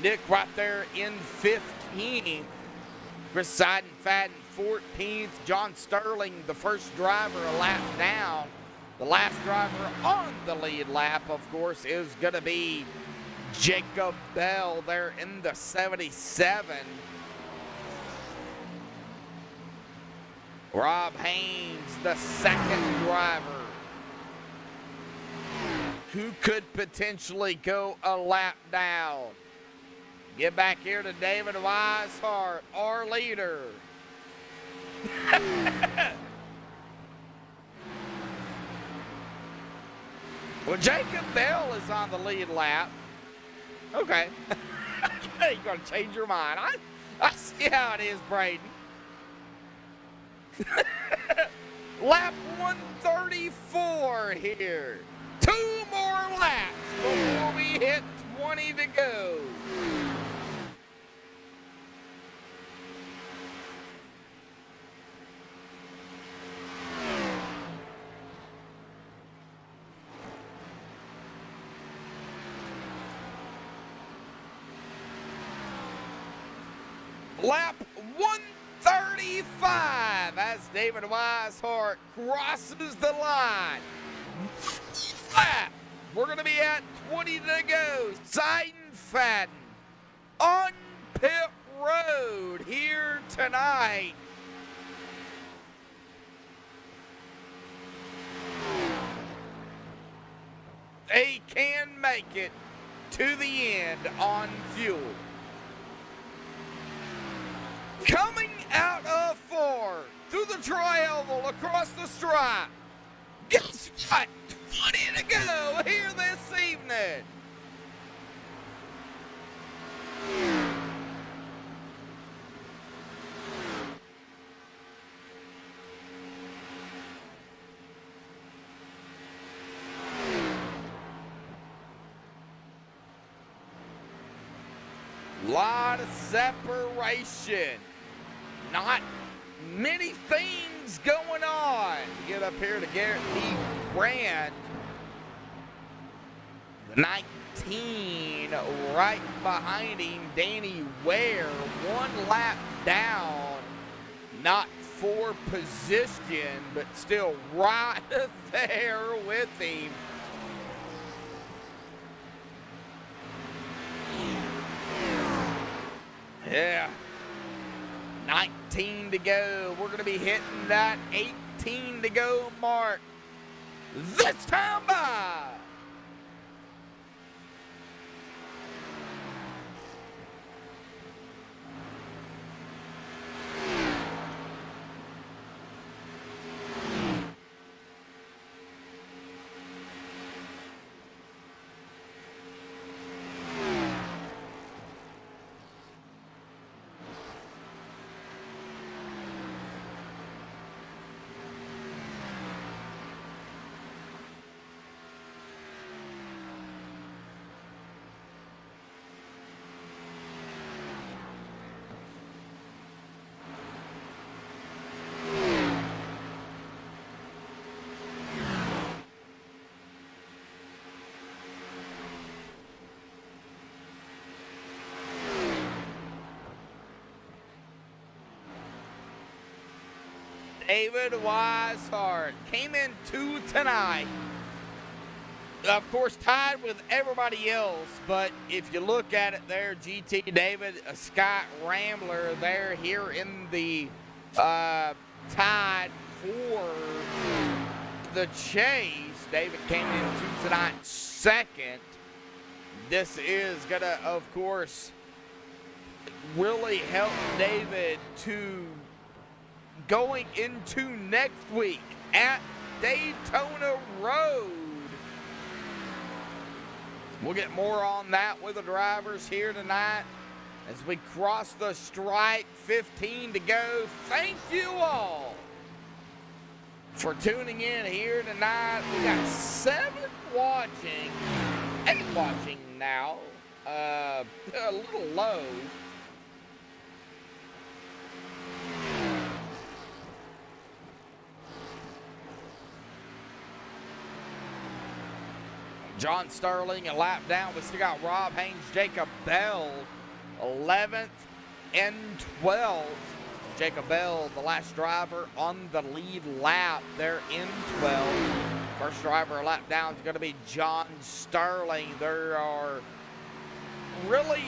Nick right there in 15th, Chris Seidenfaden 14th, John Sterling, the first driver a lap down. The last driver on the lead lap, of course, is going to be Jacob Bell there in the 77. Rob Haynes, the second driver, who could potentially go a lap down. Get back here to David Weishart, our leader. Well, Jacob Bell is on the lead lap. Okay. You're going to change your mind. I see how it is, Braden. Lap 134 here. 2 more laps before we hit 20 to go. Lap 135 as David Weishart crosses the line. Lap. We're going to be at 20 to go. Seidenfaden on pit road here tonight. They can make it to the end on fuel. Coming out of 4 through the tri-oval across the stripe. Guess what? 20 to go here this evening. Lot of separation. Not many things going on. Get up here to Garrett P. Grant. The 19 right behind him, Danny Ware, 1 lap down. Not for position, but still right there with him. Yeah. 19 to go. We're going to be hitting that 18 to go mark this time by. David Weishart came in 2 tonight. Of course, tied with everybody else, but if you look at it there, GT David, Scott Rambler there here in the tied for the chase. David came in 2 tonight, second. This is going to, of course, really help David to going into next week at Daytona Road. We'll get more on that with the drivers here tonight as we cross the stripe. 15 to go. Thank you all for tuning in here tonight. We got 7 watching, 8 watching now. A little low. John Sterling a lap down. We still got Rob Haynes, Jacob Bell, 11th and 12th. Jacob Bell, the last driver on the lead lap. They're in 12th. First driver a lap down is going to be John Sterling. There are really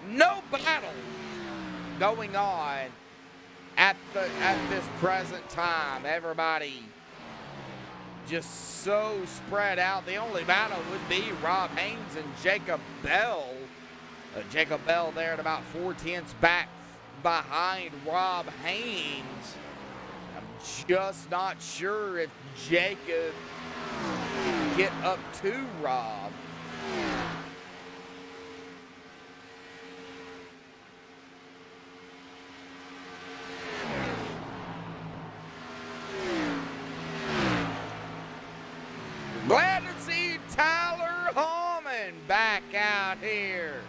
no battle going on at this present time. Everybody just so spread out. The only battle would be Rob Haynes and Jacob Bell. Jacob Bell there at about 4/10 back behind Rob Haynes. I'm just not sure if Jacob can get up to Rob. Glad to see Tyler Hallman back out here.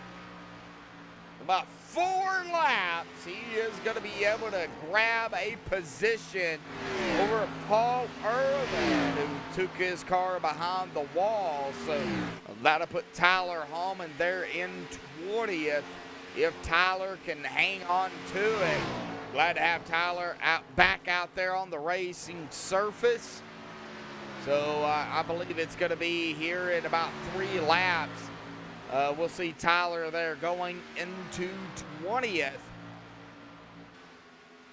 About 4 laps, he is going to be able to grab a position over Paul Irvin, who took his car behind the wall. So that'll put Tyler Hallman there in 20th if Tyler can hang on to it. Glad to have Tyler back out there on the racing surface. So I believe it's going to be here in about 3 laps. We'll see Tyler there going into 20th.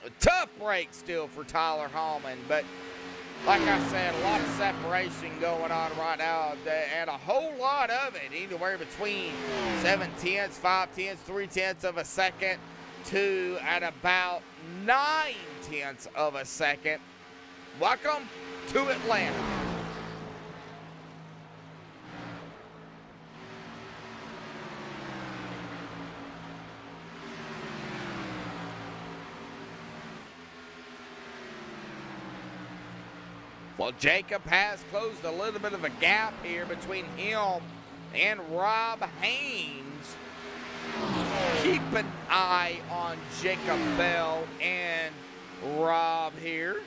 A tough break still for Tyler Hallman, but like I said, a lot of separation going on right now, and a whole lot of it, anywhere between 7/10, 5/10, 3/10 of a second to at about 9/10 of a second. Welcome to Atlanta. Well, Jacob has closed a little bit of a gap here between him and Rob Haynes. Keep an eye on Jacob Bell and Rob here.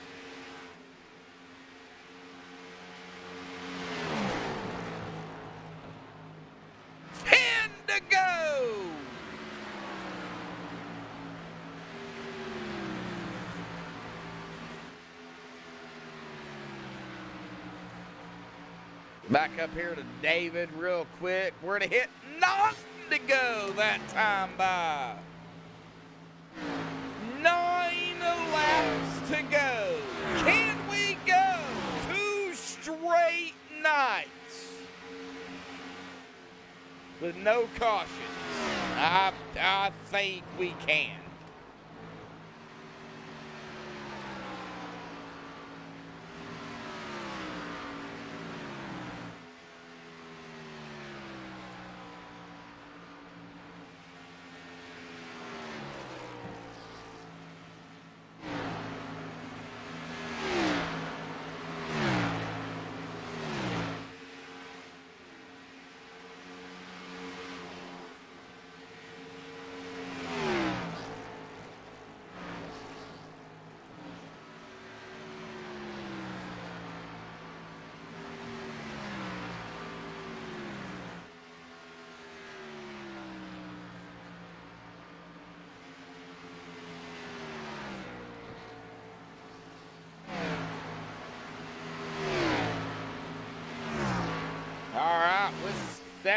To go. Back up here to David real quick. We're to hit 9 to go that time by. 9 laps to go. Can we go 2 straight nights with no cautions? I think we can.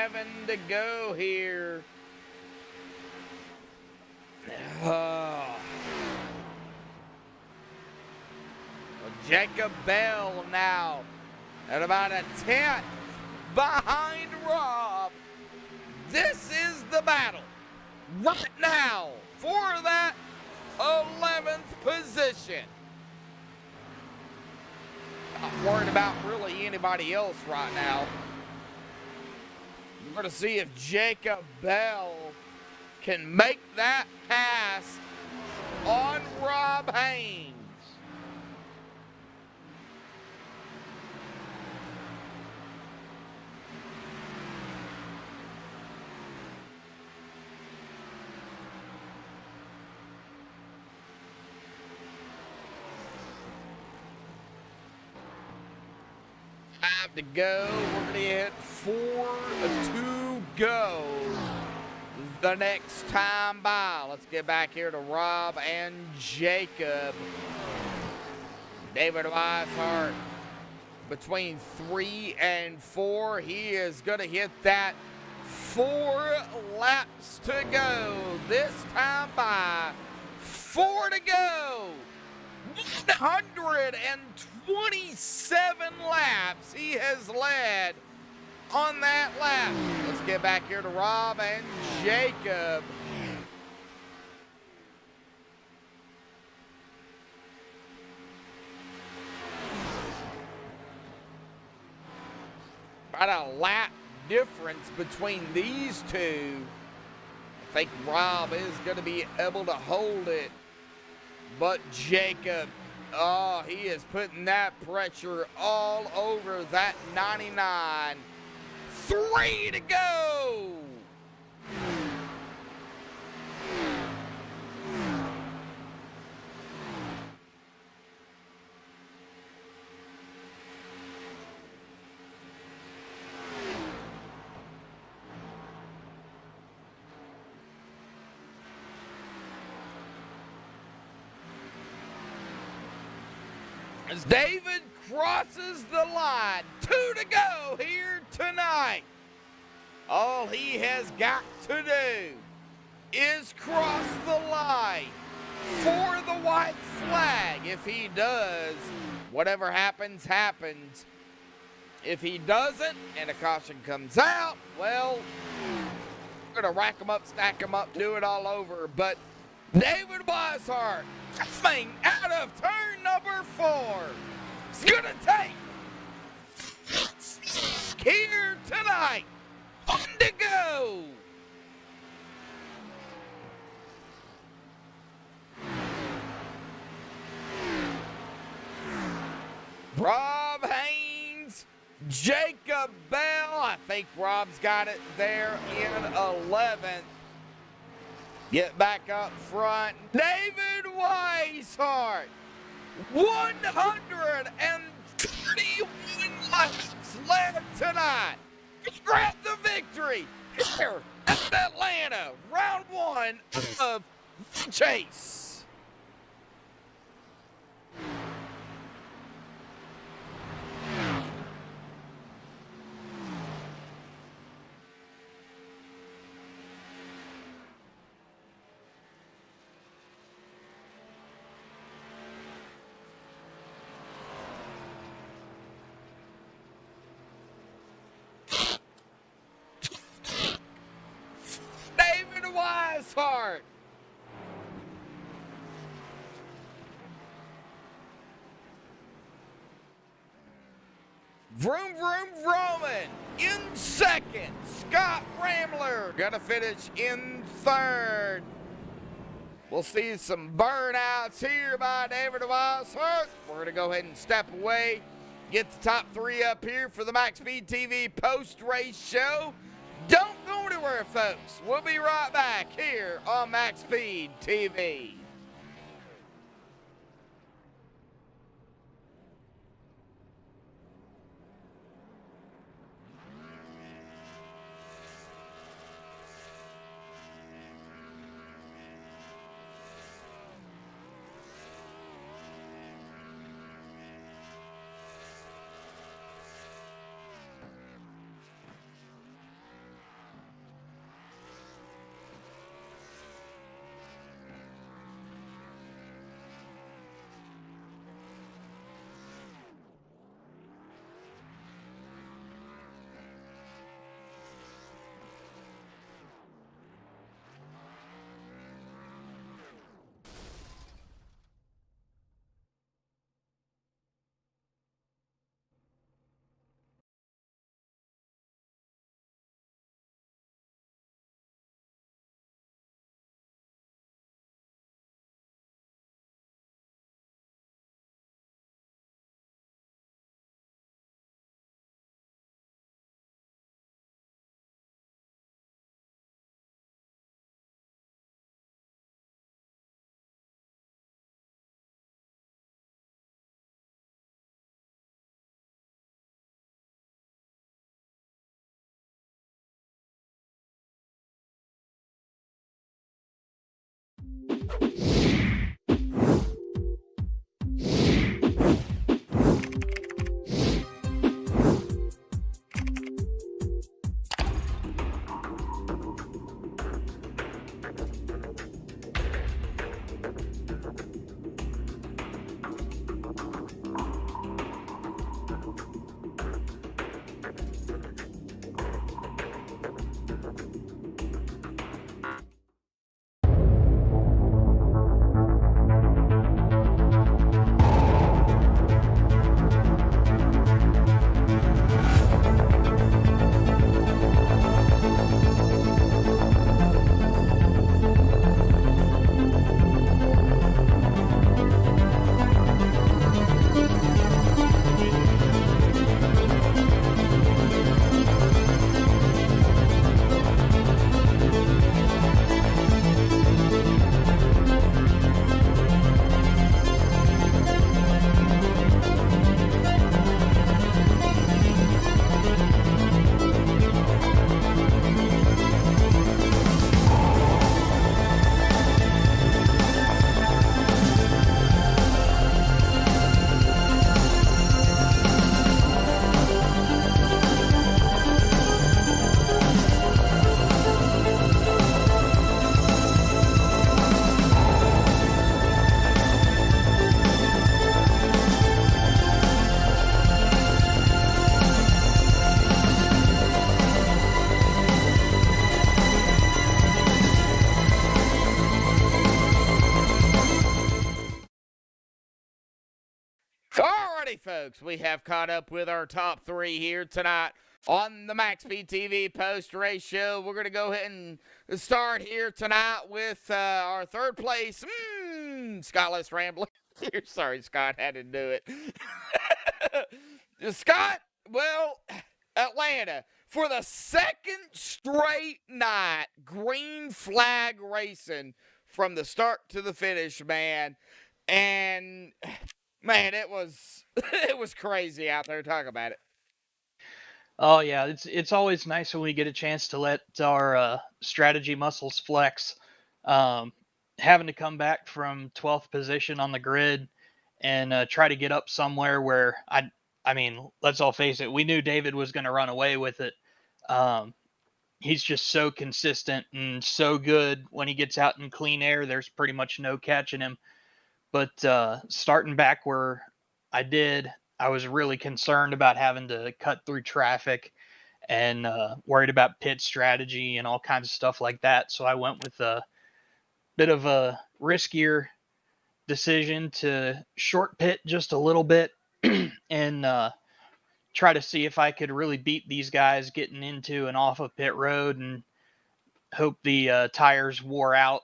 7 to go here. Well, Jacob Bell now at about a 10th behind Rob. This is the battle right now for that 11th position. Not worried about really anybody else right now. We're going to see if Jacob Bell can make that pass on Rob Haynes. Five to go. We're going to hit 4 to go the next time by. Let's get back here to Rob and Jacob. David Weishart between 3 and 4. He is going to hit that 4 laps to go. This time by 4 to go. 127 laps he has led on that lap. Let's get back here to Rob and Jacob. About a lap difference between these two. I think Rob is going to be able to hold it. But Jacob, oh, he is putting that pressure all over that 99. 3 to go. As David crosses the line, 2 to go here tonight. All he has got to do is cross the line for the white flag. If he does, whatever happens, happens. If he doesn't and a caution comes out, well, we're going to rack them up, stack them up, do it all over. But David Weishart, thing out of turn number 4. It's going to take here tonight. 1 to go. Rob Haynes, Jacob Bell. I think Rob's got it there in 11th. Get back up front. David Weishart, 131 laps led tonight. Grab the victory here at Atlanta, round 1 of the chase. Weishart. Vroom, vroom, Roman in 2nd. Scott Ramler gonna finish in 3rd. We'll see some burnouts here by David Weishart. We're gonna go ahead and step away, get the top 3 up here for the Max Speed TV post-race show. Don't go anywhere, folks. We'll be right back here on Max Speed TV. Alrighty, folks, we have caught up with our top three here tonight on the MaxspeedTV post-race show. We're going to go ahead and start here tonight with our third place, Scottless Rambler. Sorry, Scott, had to do it. Scott, well, Atlanta, for the second straight night, green flag racing from the start to the finish, man. And man, it was crazy out there. Talk about it. Oh yeah, it's always nice when we get a chance to let our strategy muscles flex. Having to come back from 12th position on the grid and try to get up somewhere where I mean, let's all face it, we knew David was going to run away with it. He's just so consistent and so good. When he gets out in clean air, there's pretty much no catching him. But starting back where I did, I was really concerned about having to cut through traffic and worried about pit strategy and all kinds of stuff like that. So I went with a bit of a riskier decision to short pit just a little bit and try to see if I could really beat these guys getting into and off of pit road, and hope the tires wore out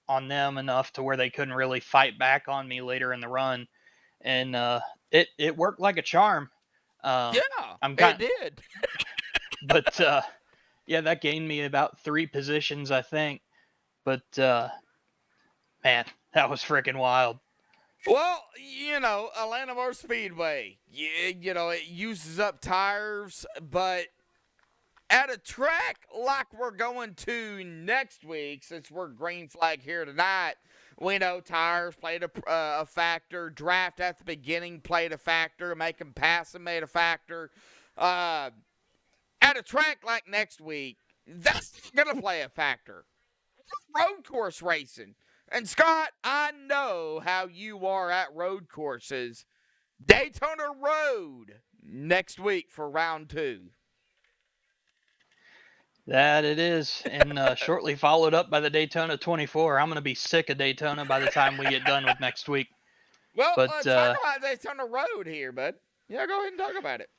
on them enough to where they couldn't really fight back on me later in the run. And it worked like a charm. Yeah, it did. But yeah, that gained me about 3 positions, I think. But man, that was freaking wild. Well, you know, Atlanta Motor Speedway, you know, it uses up tires, but at a track like we're going to next week, since we're green flag here tonight, we know tires played a factor. Draft at the beginning played a factor. Making passing made a factor. At a track like next week, that's going to play a factor. Road course racing. And Scott, I know how you are at road courses. Daytona Road next week for round 2. That it is, and shortly followed up by the Daytona 24. I'm going to be sick of Daytona by the time we get done with next week. Well, But talk about Daytona Road here, bud. Yeah, go ahead and talk about it.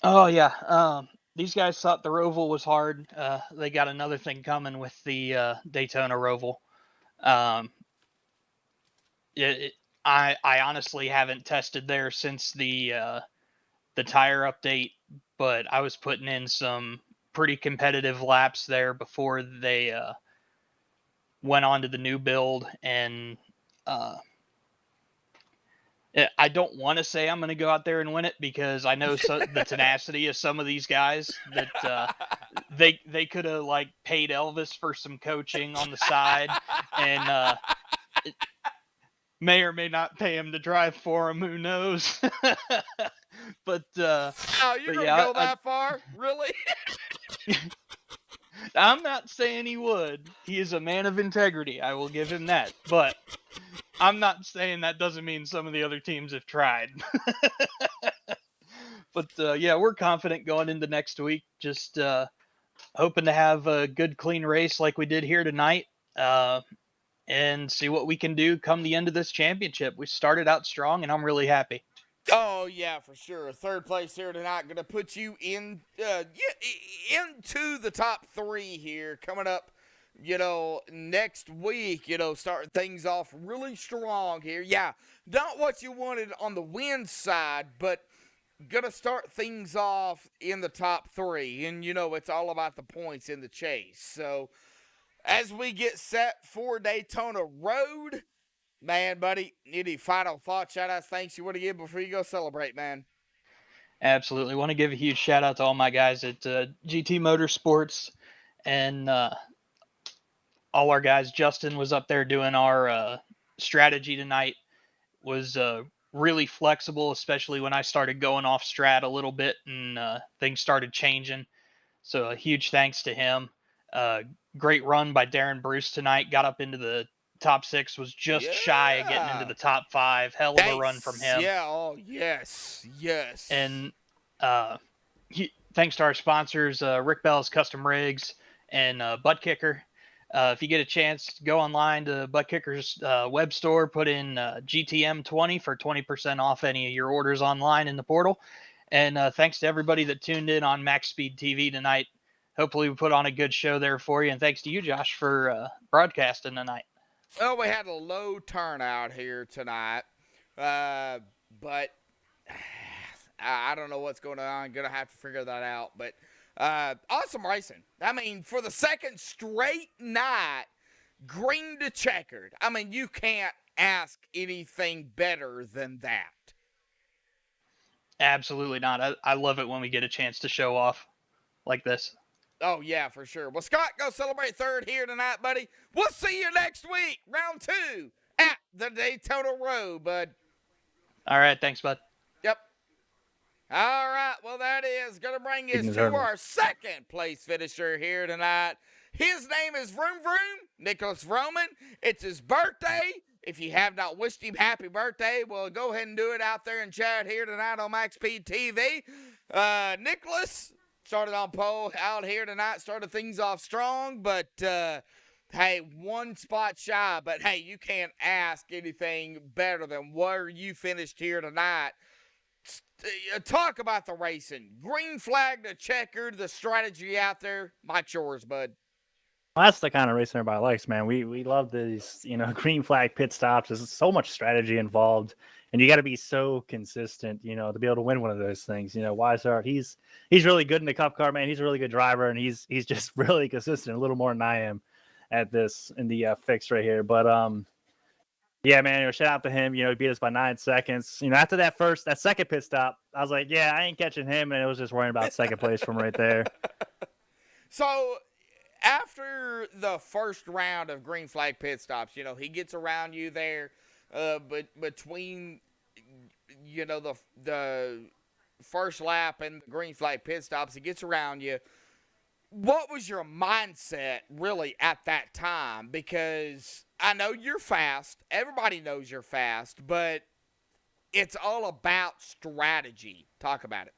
oh yeah, these guys thought the Roval was hard. They got another thing coming with the Daytona Roval. I honestly haven't tested there since the tire update, but I was putting in some pretty competitive laps there before they went on to the new build, and I don't want to say I'm going to go out there and win it because I know the tenacity of some of these guys that they could have like paid Elvis for some coaching on the side and may or may not pay him to drive for him. Who knows? but Oh, you're but gonna yeah, go that far? Really? I'm not saying he would. He is a man of integrity. I will give him that. But I'm not saying that doesn't mean some of the other teams have tried. But yeah, we're confident going into next week. Just hoping to have a good, clean race like we did here tonight, and see what we can do come the end of this championship. We started out strong, and I'm really happy. Oh yeah, for sure. Third place here tonight, gonna put you in into the top 3 here coming up. Next week, start things off really strong here. Yeah, not what you wanted on the win side, but gonna start things off in the top 3, and it's all about the points in the chase. So as we get set for Daytona Road. Man, buddy, any final thoughts, shout-outs, thanks you want to give before you go celebrate, man? Absolutely. Want to give a huge shout out to all my guys at GT Motorsports and all our guys. Justin was up there doing our strategy tonight. Was really flexible, especially when I started going off strat a little bit and things started changing. So a huge thanks to him. Great run by Darren Bruce tonight. Got up into the top 6, was just shy of getting into the top 5. Hell of a run from him. Yeah, oh, yes. And thanks to our sponsors, Rick Bell's Custom Rigs and Butt Kicker. If you get a chance, go online to Butt Kicker's web store, put in GTM20 for 20% off any of your orders online in the portal. And thanks to everybody that tuned in on MaxspeedTV tonight. Hopefully we put on a good show there for you. And thanks to you, Josh, for broadcasting tonight. Well, we had a low turnout here tonight, but I don't know what's going on. I'm going to have to figure that out. But awesome racing. I mean, for the second straight night, green to checkered. I mean, you can't ask anything better than that. Absolutely not. I love it when we get a chance to show off like this. Oh, yeah, for sure. Well, Scott, go celebrate third here tonight, buddy. We'll see you next week, round 2, at the Daytona Road, bud. All right. Thanks, bud. Yep. All right. Well, that is going to bring us to our second place finisher here tonight. His name is Vroom Vroom, Nicholas Vroman. It's his birthday. If you have not wished him happy birthday, well, go ahead and do it out there in chat here tonight on MaxspeedTV TV. Nicholas started on pole out here tonight, started things off strong, but hey, one spot shy. But hey, you can't ask anything better than where you finished here tonight. Talk about the racing. Green flag to checkered, the strategy out there. Mike's yours, bud. Well, that's the kind of racing everybody likes, man. We love these, green flag pit stops. There's so much strategy involved, and you got to be so consistent, to be able to win one of those things. Weishart, he's really good in the Cup car, man. He's a really good driver, and he's just really consistent, a little more than I am at this in the fix right here. But yeah, man, shout out to him. He beat us by 9 seconds. After that second pit stop, I was like, yeah, I ain't catching him, and it was just worrying about second place from right there. So after the first round of green flag pit stops, he gets around you there, but between the first lap and the green flag pit stops, he gets around you. What was your mindset really at that time? Because I know you're fast. Everybody knows you're fast, but it's all about strategy. Talk about it.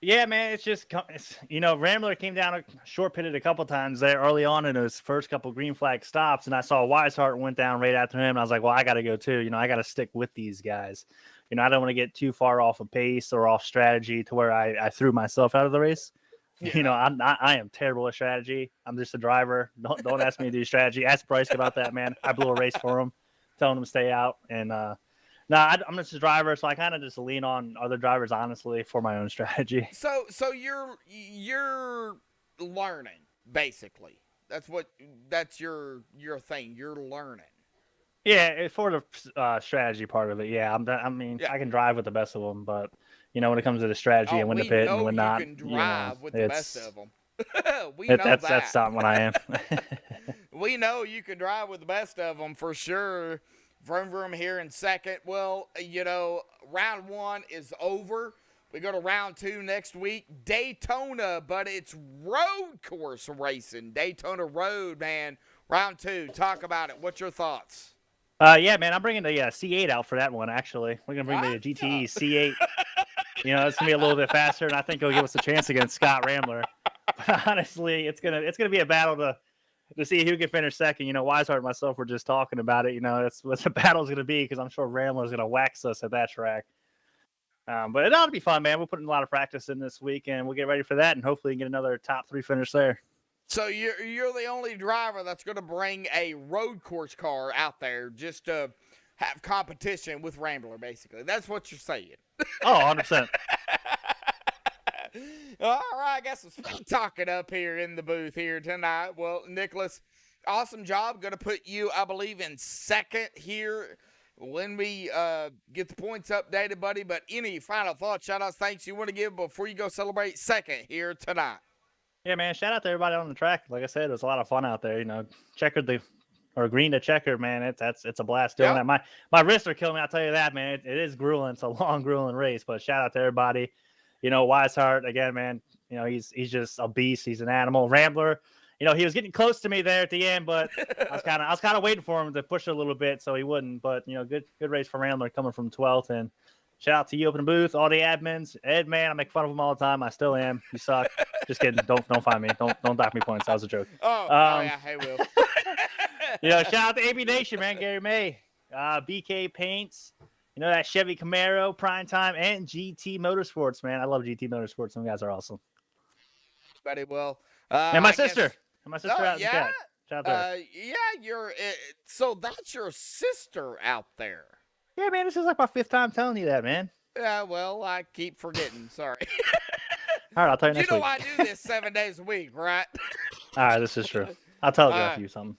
Yeah, man, it's Rambler came down short pitted a couple times there early on in his first couple green flag stops, and I saw Weishart went down right after him, and I was like, well, I got to go too. I got to stick with these guys. I don't want to get too far off of pace or off strategy to where I threw myself out of the race. Yeah. I am terrible at strategy. I'm just a driver. Don't ask me to do strategy. Ask Bryce about that, man. I blew a race for him, telling him to stay out, and I'm just a driver, so I kind of just lean on other drivers, honestly, for my own strategy. So you're learning, basically. That's your thing. You're learning. Yeah, for the strategy part of it, yeah. I mean, Yeah. I can drive with the best of them, but when it comes to the strategy and when to We pit and know when you not, can drive with the best it's of them. We know that's that. not what I am. We know you can drive with the best of them for sure. Vroom Vroom here in second. Well, round 1 is over. We go to round 2 next week. Daytona, but it's road course racing. Daytona Road, man. Round 2. Talk about it. What's your thoughts? Yeah, man, I'm bringing the C8 out for that one. Actually, we're gonna bring the GTE C8. It's gonna be a little bit faster, and I think it'll give us a chance against Scott Rambler. But honestly, it's gonna be a battle to see who can finish second. Weishart and myself were just talking about it. That's what the battle's gonna be because I'm sure Rambler's gonna wax us at that track. But it ought to be fun, man. We're putting a lot of practice in this week, and we'll get ready for that, and hopefully get another top 3 finish there. So you're the only driver that's going to bring a road course car out there just to have competition with Rambler, basically. That's what you're saying. Oh, 100%. All right, I guess it's talking up here in the booth here tonight. Well, Nicholas, awesome job. Going to put you, I believe, in second here when we get the points updated, buddy. But any final thoughts, shout-outs, thanks you want to give before you go celebrate second here tonight? Yeah, man. Shout out to everybody on the track. Like I said, it was a lot of fun out there. Checkered or green to checker, man. It's a blast doing that. My wrists are killing me. I'll tell you that, man. It is grueling. It's a long, grueling race. But shout out to everybody. Weishart again, man. He's just a beast. He's an animal. Rambler. He was getting close to me there at the end, but I was kind of waiting for him to push it a little bit so he wouldn't. But good race for Rambler coming from 12th. And shout out to you up in the booth, all the admins. Ed, man, I make fun of him all the time. I still am. You suck. Just kidding. Don't find me. Don't dock me points. That was a joke. Oh yeah, I will. Shout out to AB Nation, man. Gary May, BK Paints. That Chevy Camaro, Prime Time, and GT Motorsports, man. I love GT Motorsports. Some guys are awesome. Buddy, well, and my sister. And my sister out in the yeah. chat. Shout out to her. Yeah, so that's your sister out there. Yeah, man. This is like my 5th time telling you that, man. Yeah, well, I keep forgetting. Sorry. All right, I'll tell you next week. I do this 7 days a week, right? All right, this is true. I'll telegraph you something.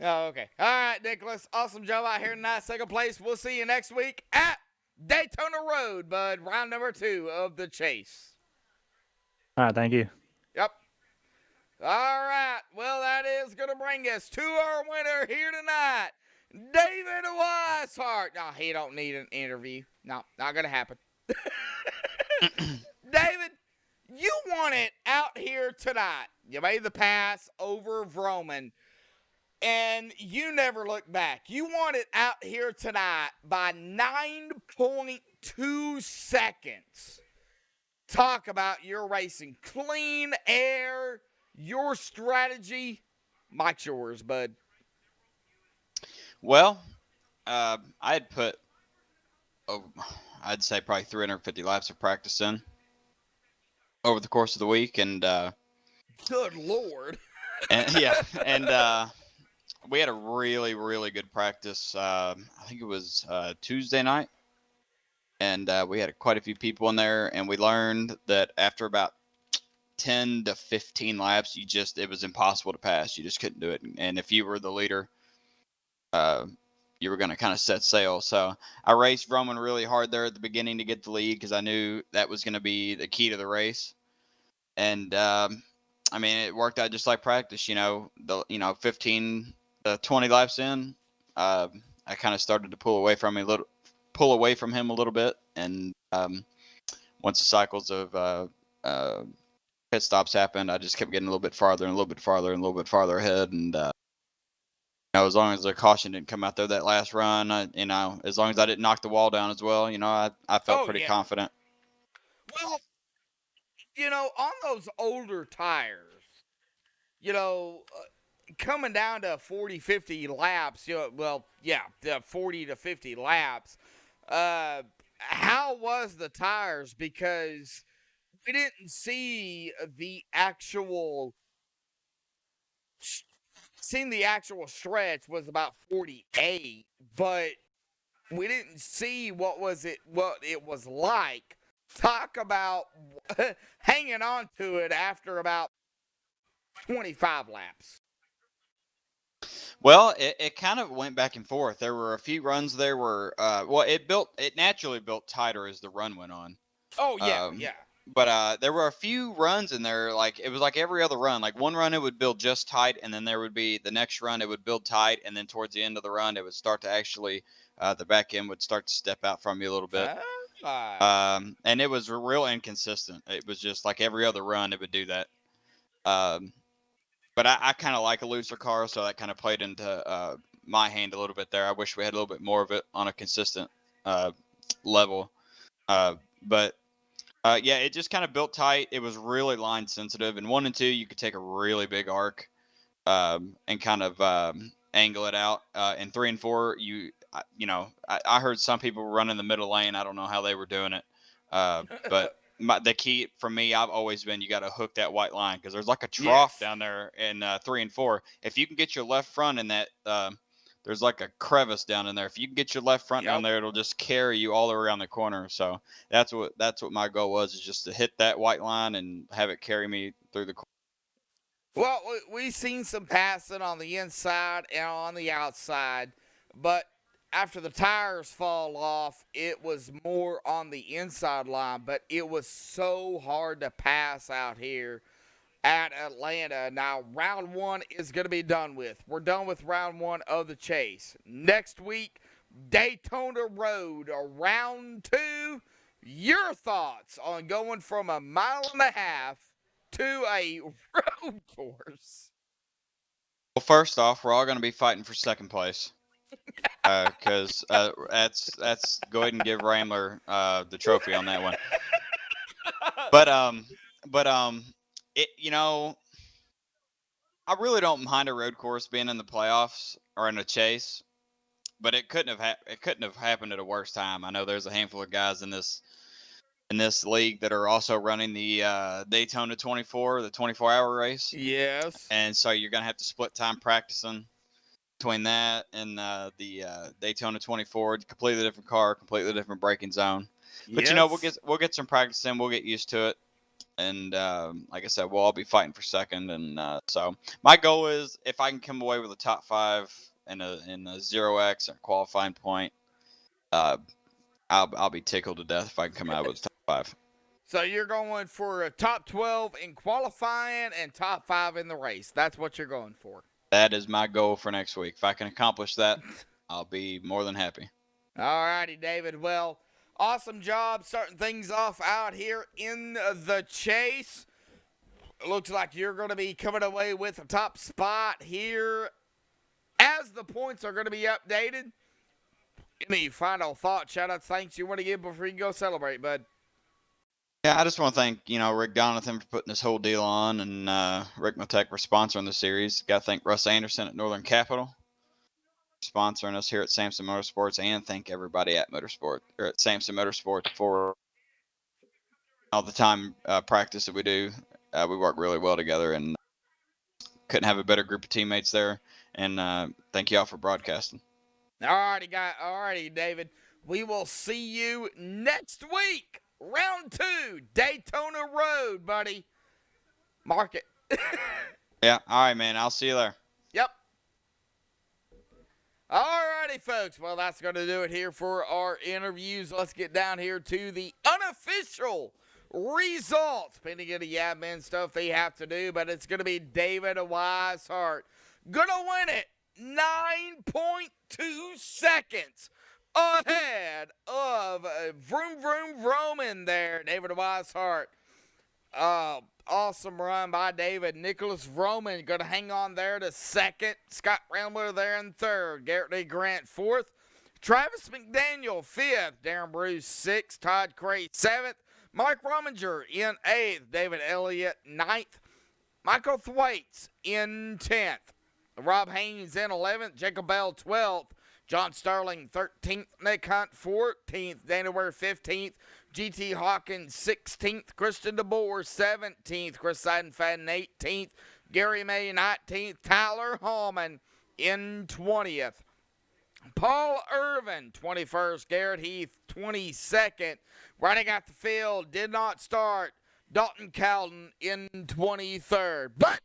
Oh, okay. All right, Nicholas. Awesome job out here tonight. Second place. We'll see you next week at Daytona Road, bud. Round number 2 of the chase. All right, thank you. Yep. All right. Well, that is going to bring us to our winner here tonight, David Weishart. No, he don't need an interview. No, not going to happen. David, you won it out here tonight. You made the pass over Vroman, and you never looked back. You won it out here tonight by 9.2 seconds. Talk about your racing. Clean air, your strategy. Mike's yours, bud. Well, I had put, I'd say probably 350 laps of practice in over the course of the week, and good Lord. and we had a really, really good practice. I think it was Tuesday night, and we had quite a few people in there, and we learned that after about 10 to 15 laps, it was impossible to pass. You just couldn't do it, and if you were the leader, you were going to kind of set sail. So I raced Roman really hard there at the beginning to get the lead because I knew that was going to be the key to the race. And it worked out just like practice. 15 to 20 laps in, I kind of started to pull away from him a little bit. And once the cycles of pit stops happened, I just kept getting a little bit farther and a little bit farther and a little bit farther ahead. And as long as the caution didn't come out there that last run, as long as I didn't knock the wall down as well, I felt pretty confident. Well, on those older tires, coming down to 40, 50 laps, 40 to 50 laps, how was the tires? Because we didn't see the actual stretch was about 48, but we didn't see what it was like. Talk about hanging on to it after about 25 laps. Well, it kind of went back and forth. There were a few runs there where, it naturally built tighter as the run went on. Oh yeah, Um, yeah. but there were a few runs in there, like it was like every other run. Like one run it would build just tight, and then there would be the next run it would build tight, and then towards the end of the run it would start to actually, the back end would start to step out from you a little bit. And it was real inconsistent. It was just like every other run it would do that. Um, but I kind of like a looser car, so that kind of played into my hand a little bit there. I wish we had a little bit more of it on a consistent level. But yeah, it just kind of built tight. It was really line sensitive. In 1 and 2, you could take a really big arc and kind of angle it out. In 3 and 4, I heard some people run in the middle lane. I don't know how they were doing it, but the key for me, I've always been you got to hook that white line because there's like a trough down there in 3 and 4. If you can get your left front in that, there's like a crevice down in there. If you can get your left front down there, it'll just carry you all the way around the corner. So that's what my goal was, is just to hit that white line and have it carry me through the corner. Well, we've seen some passing on the inside and on the outside, but after the tires fall off, it was more on the inside line, but it was so hard to pass out here at Atlanta. Now, round 1 is going to be done with. We're done with round 1 of the chase. Next week, Daytona Road, round 2. Your thoughts on going from 1.5 miles to a road course? Well, first off, we're all going to be fighting for second place. Because that's go ahead and give Ramler the trophy on that one. But I really don't mind a road course being in the playoffs or in a chase, but it couldn't have happened at a worse time. I know there's a handful of guys in this league that are also running the Daytona 24, the 24-hour race. Yes. And so you're gonna have to split time practicing between that and the Daytona 24. Completely different car, completely different braking zone. But we'll get some practice in. We'll get used to it. And like I said, we'll all be fighting for second. And so my goal is, if I can come away with a top 5 in a 0x or qualifying point, I'll be tickled to death if I can come out with a top 5. So you're going for a top 12 in qualifying and top 5 in the race. That's what you're going for. That is my goal for next week. If I can accomplish that, I'll be more than happy. All righty, David. Well, awesome job starting things off out here in the chase. It looks like you're going to be coming away with a top spot here as the points are going to be updated. Any final thoughts, shout-outs, thanks you want to give before you go celebrate, bud? Yeah, I just want to thank, Rick Donathan for putting this whole deal on, and Rick Matech for sponsoring the series. Got to thank Russ Anderson at Northern Capital for sponsoring us here at Samson Motorsports, and thank everybody at Samson Motorsports for all the time practice that we do. We work really well together, and couldn't have a better group of teammates there. And thank you all for broadcasting. All righty, David. We will see you next week. Round 2, Daytona Road, buddy. Mark it. Yeah, all right, man. I'll see you there. Yep. All righty, folks. Well, that's going to do it here for our interviews. Let's get down here to the unofficial results. Pending any admin stuff they have to do, but it's going to be David Weishart. Going to win it 9.2 seconds ahead of Vroom Vroom Roman there, David Weishart. Awesome run by David. Nicholas Roman going to hang on there to second. Scott Rambler there in third. Garrett Lee Grant fourth. Travis McDaniel fifth. Darren Bruce sixth. Todd Cray seventh. Mike Rominger in eighth. David Elliott ninth. Michael Thwaites in 10th. Rob Haynes in 11th. Jacob Bell 12th. John Sterling 13th, Nick Hunt 14th, Danny Ware 15th, GT Hawkins 16th, Christian DeBoer 17th, Chris Seidenfaden 18th, Gary May 19th, Tyler Hallman in 20th, Paul Irvin 21st, Garrett Heath 22nd, running out the field, did not start, Dalton Cowden in 23rd. But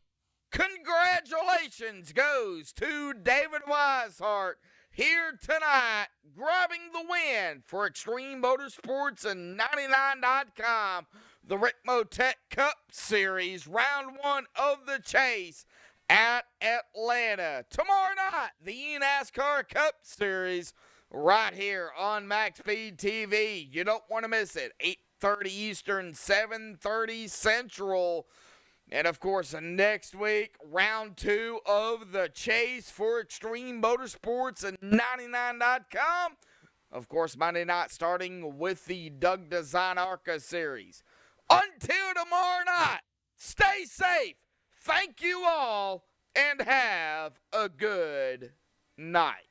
Congratulations goes to David Weishart here tonight, grabbing the win for Extreme Motorsports and 99.com, the Rick Motec Cup Series, round 1 of the chase at Atlanta. Tomorrow night, the NASCAR Cup Series right here on MaxspeedTV TV. You don't want to miss it. 8:30 Eastern, 7:30 Central. And, of course, next week, round 2 of the chase for Extreme Motorsports and 99.com. Of course, Monday night starting with the Doug Design ARCA Series. Until tomorrow night, stay safe. Thank you all, and have a good night.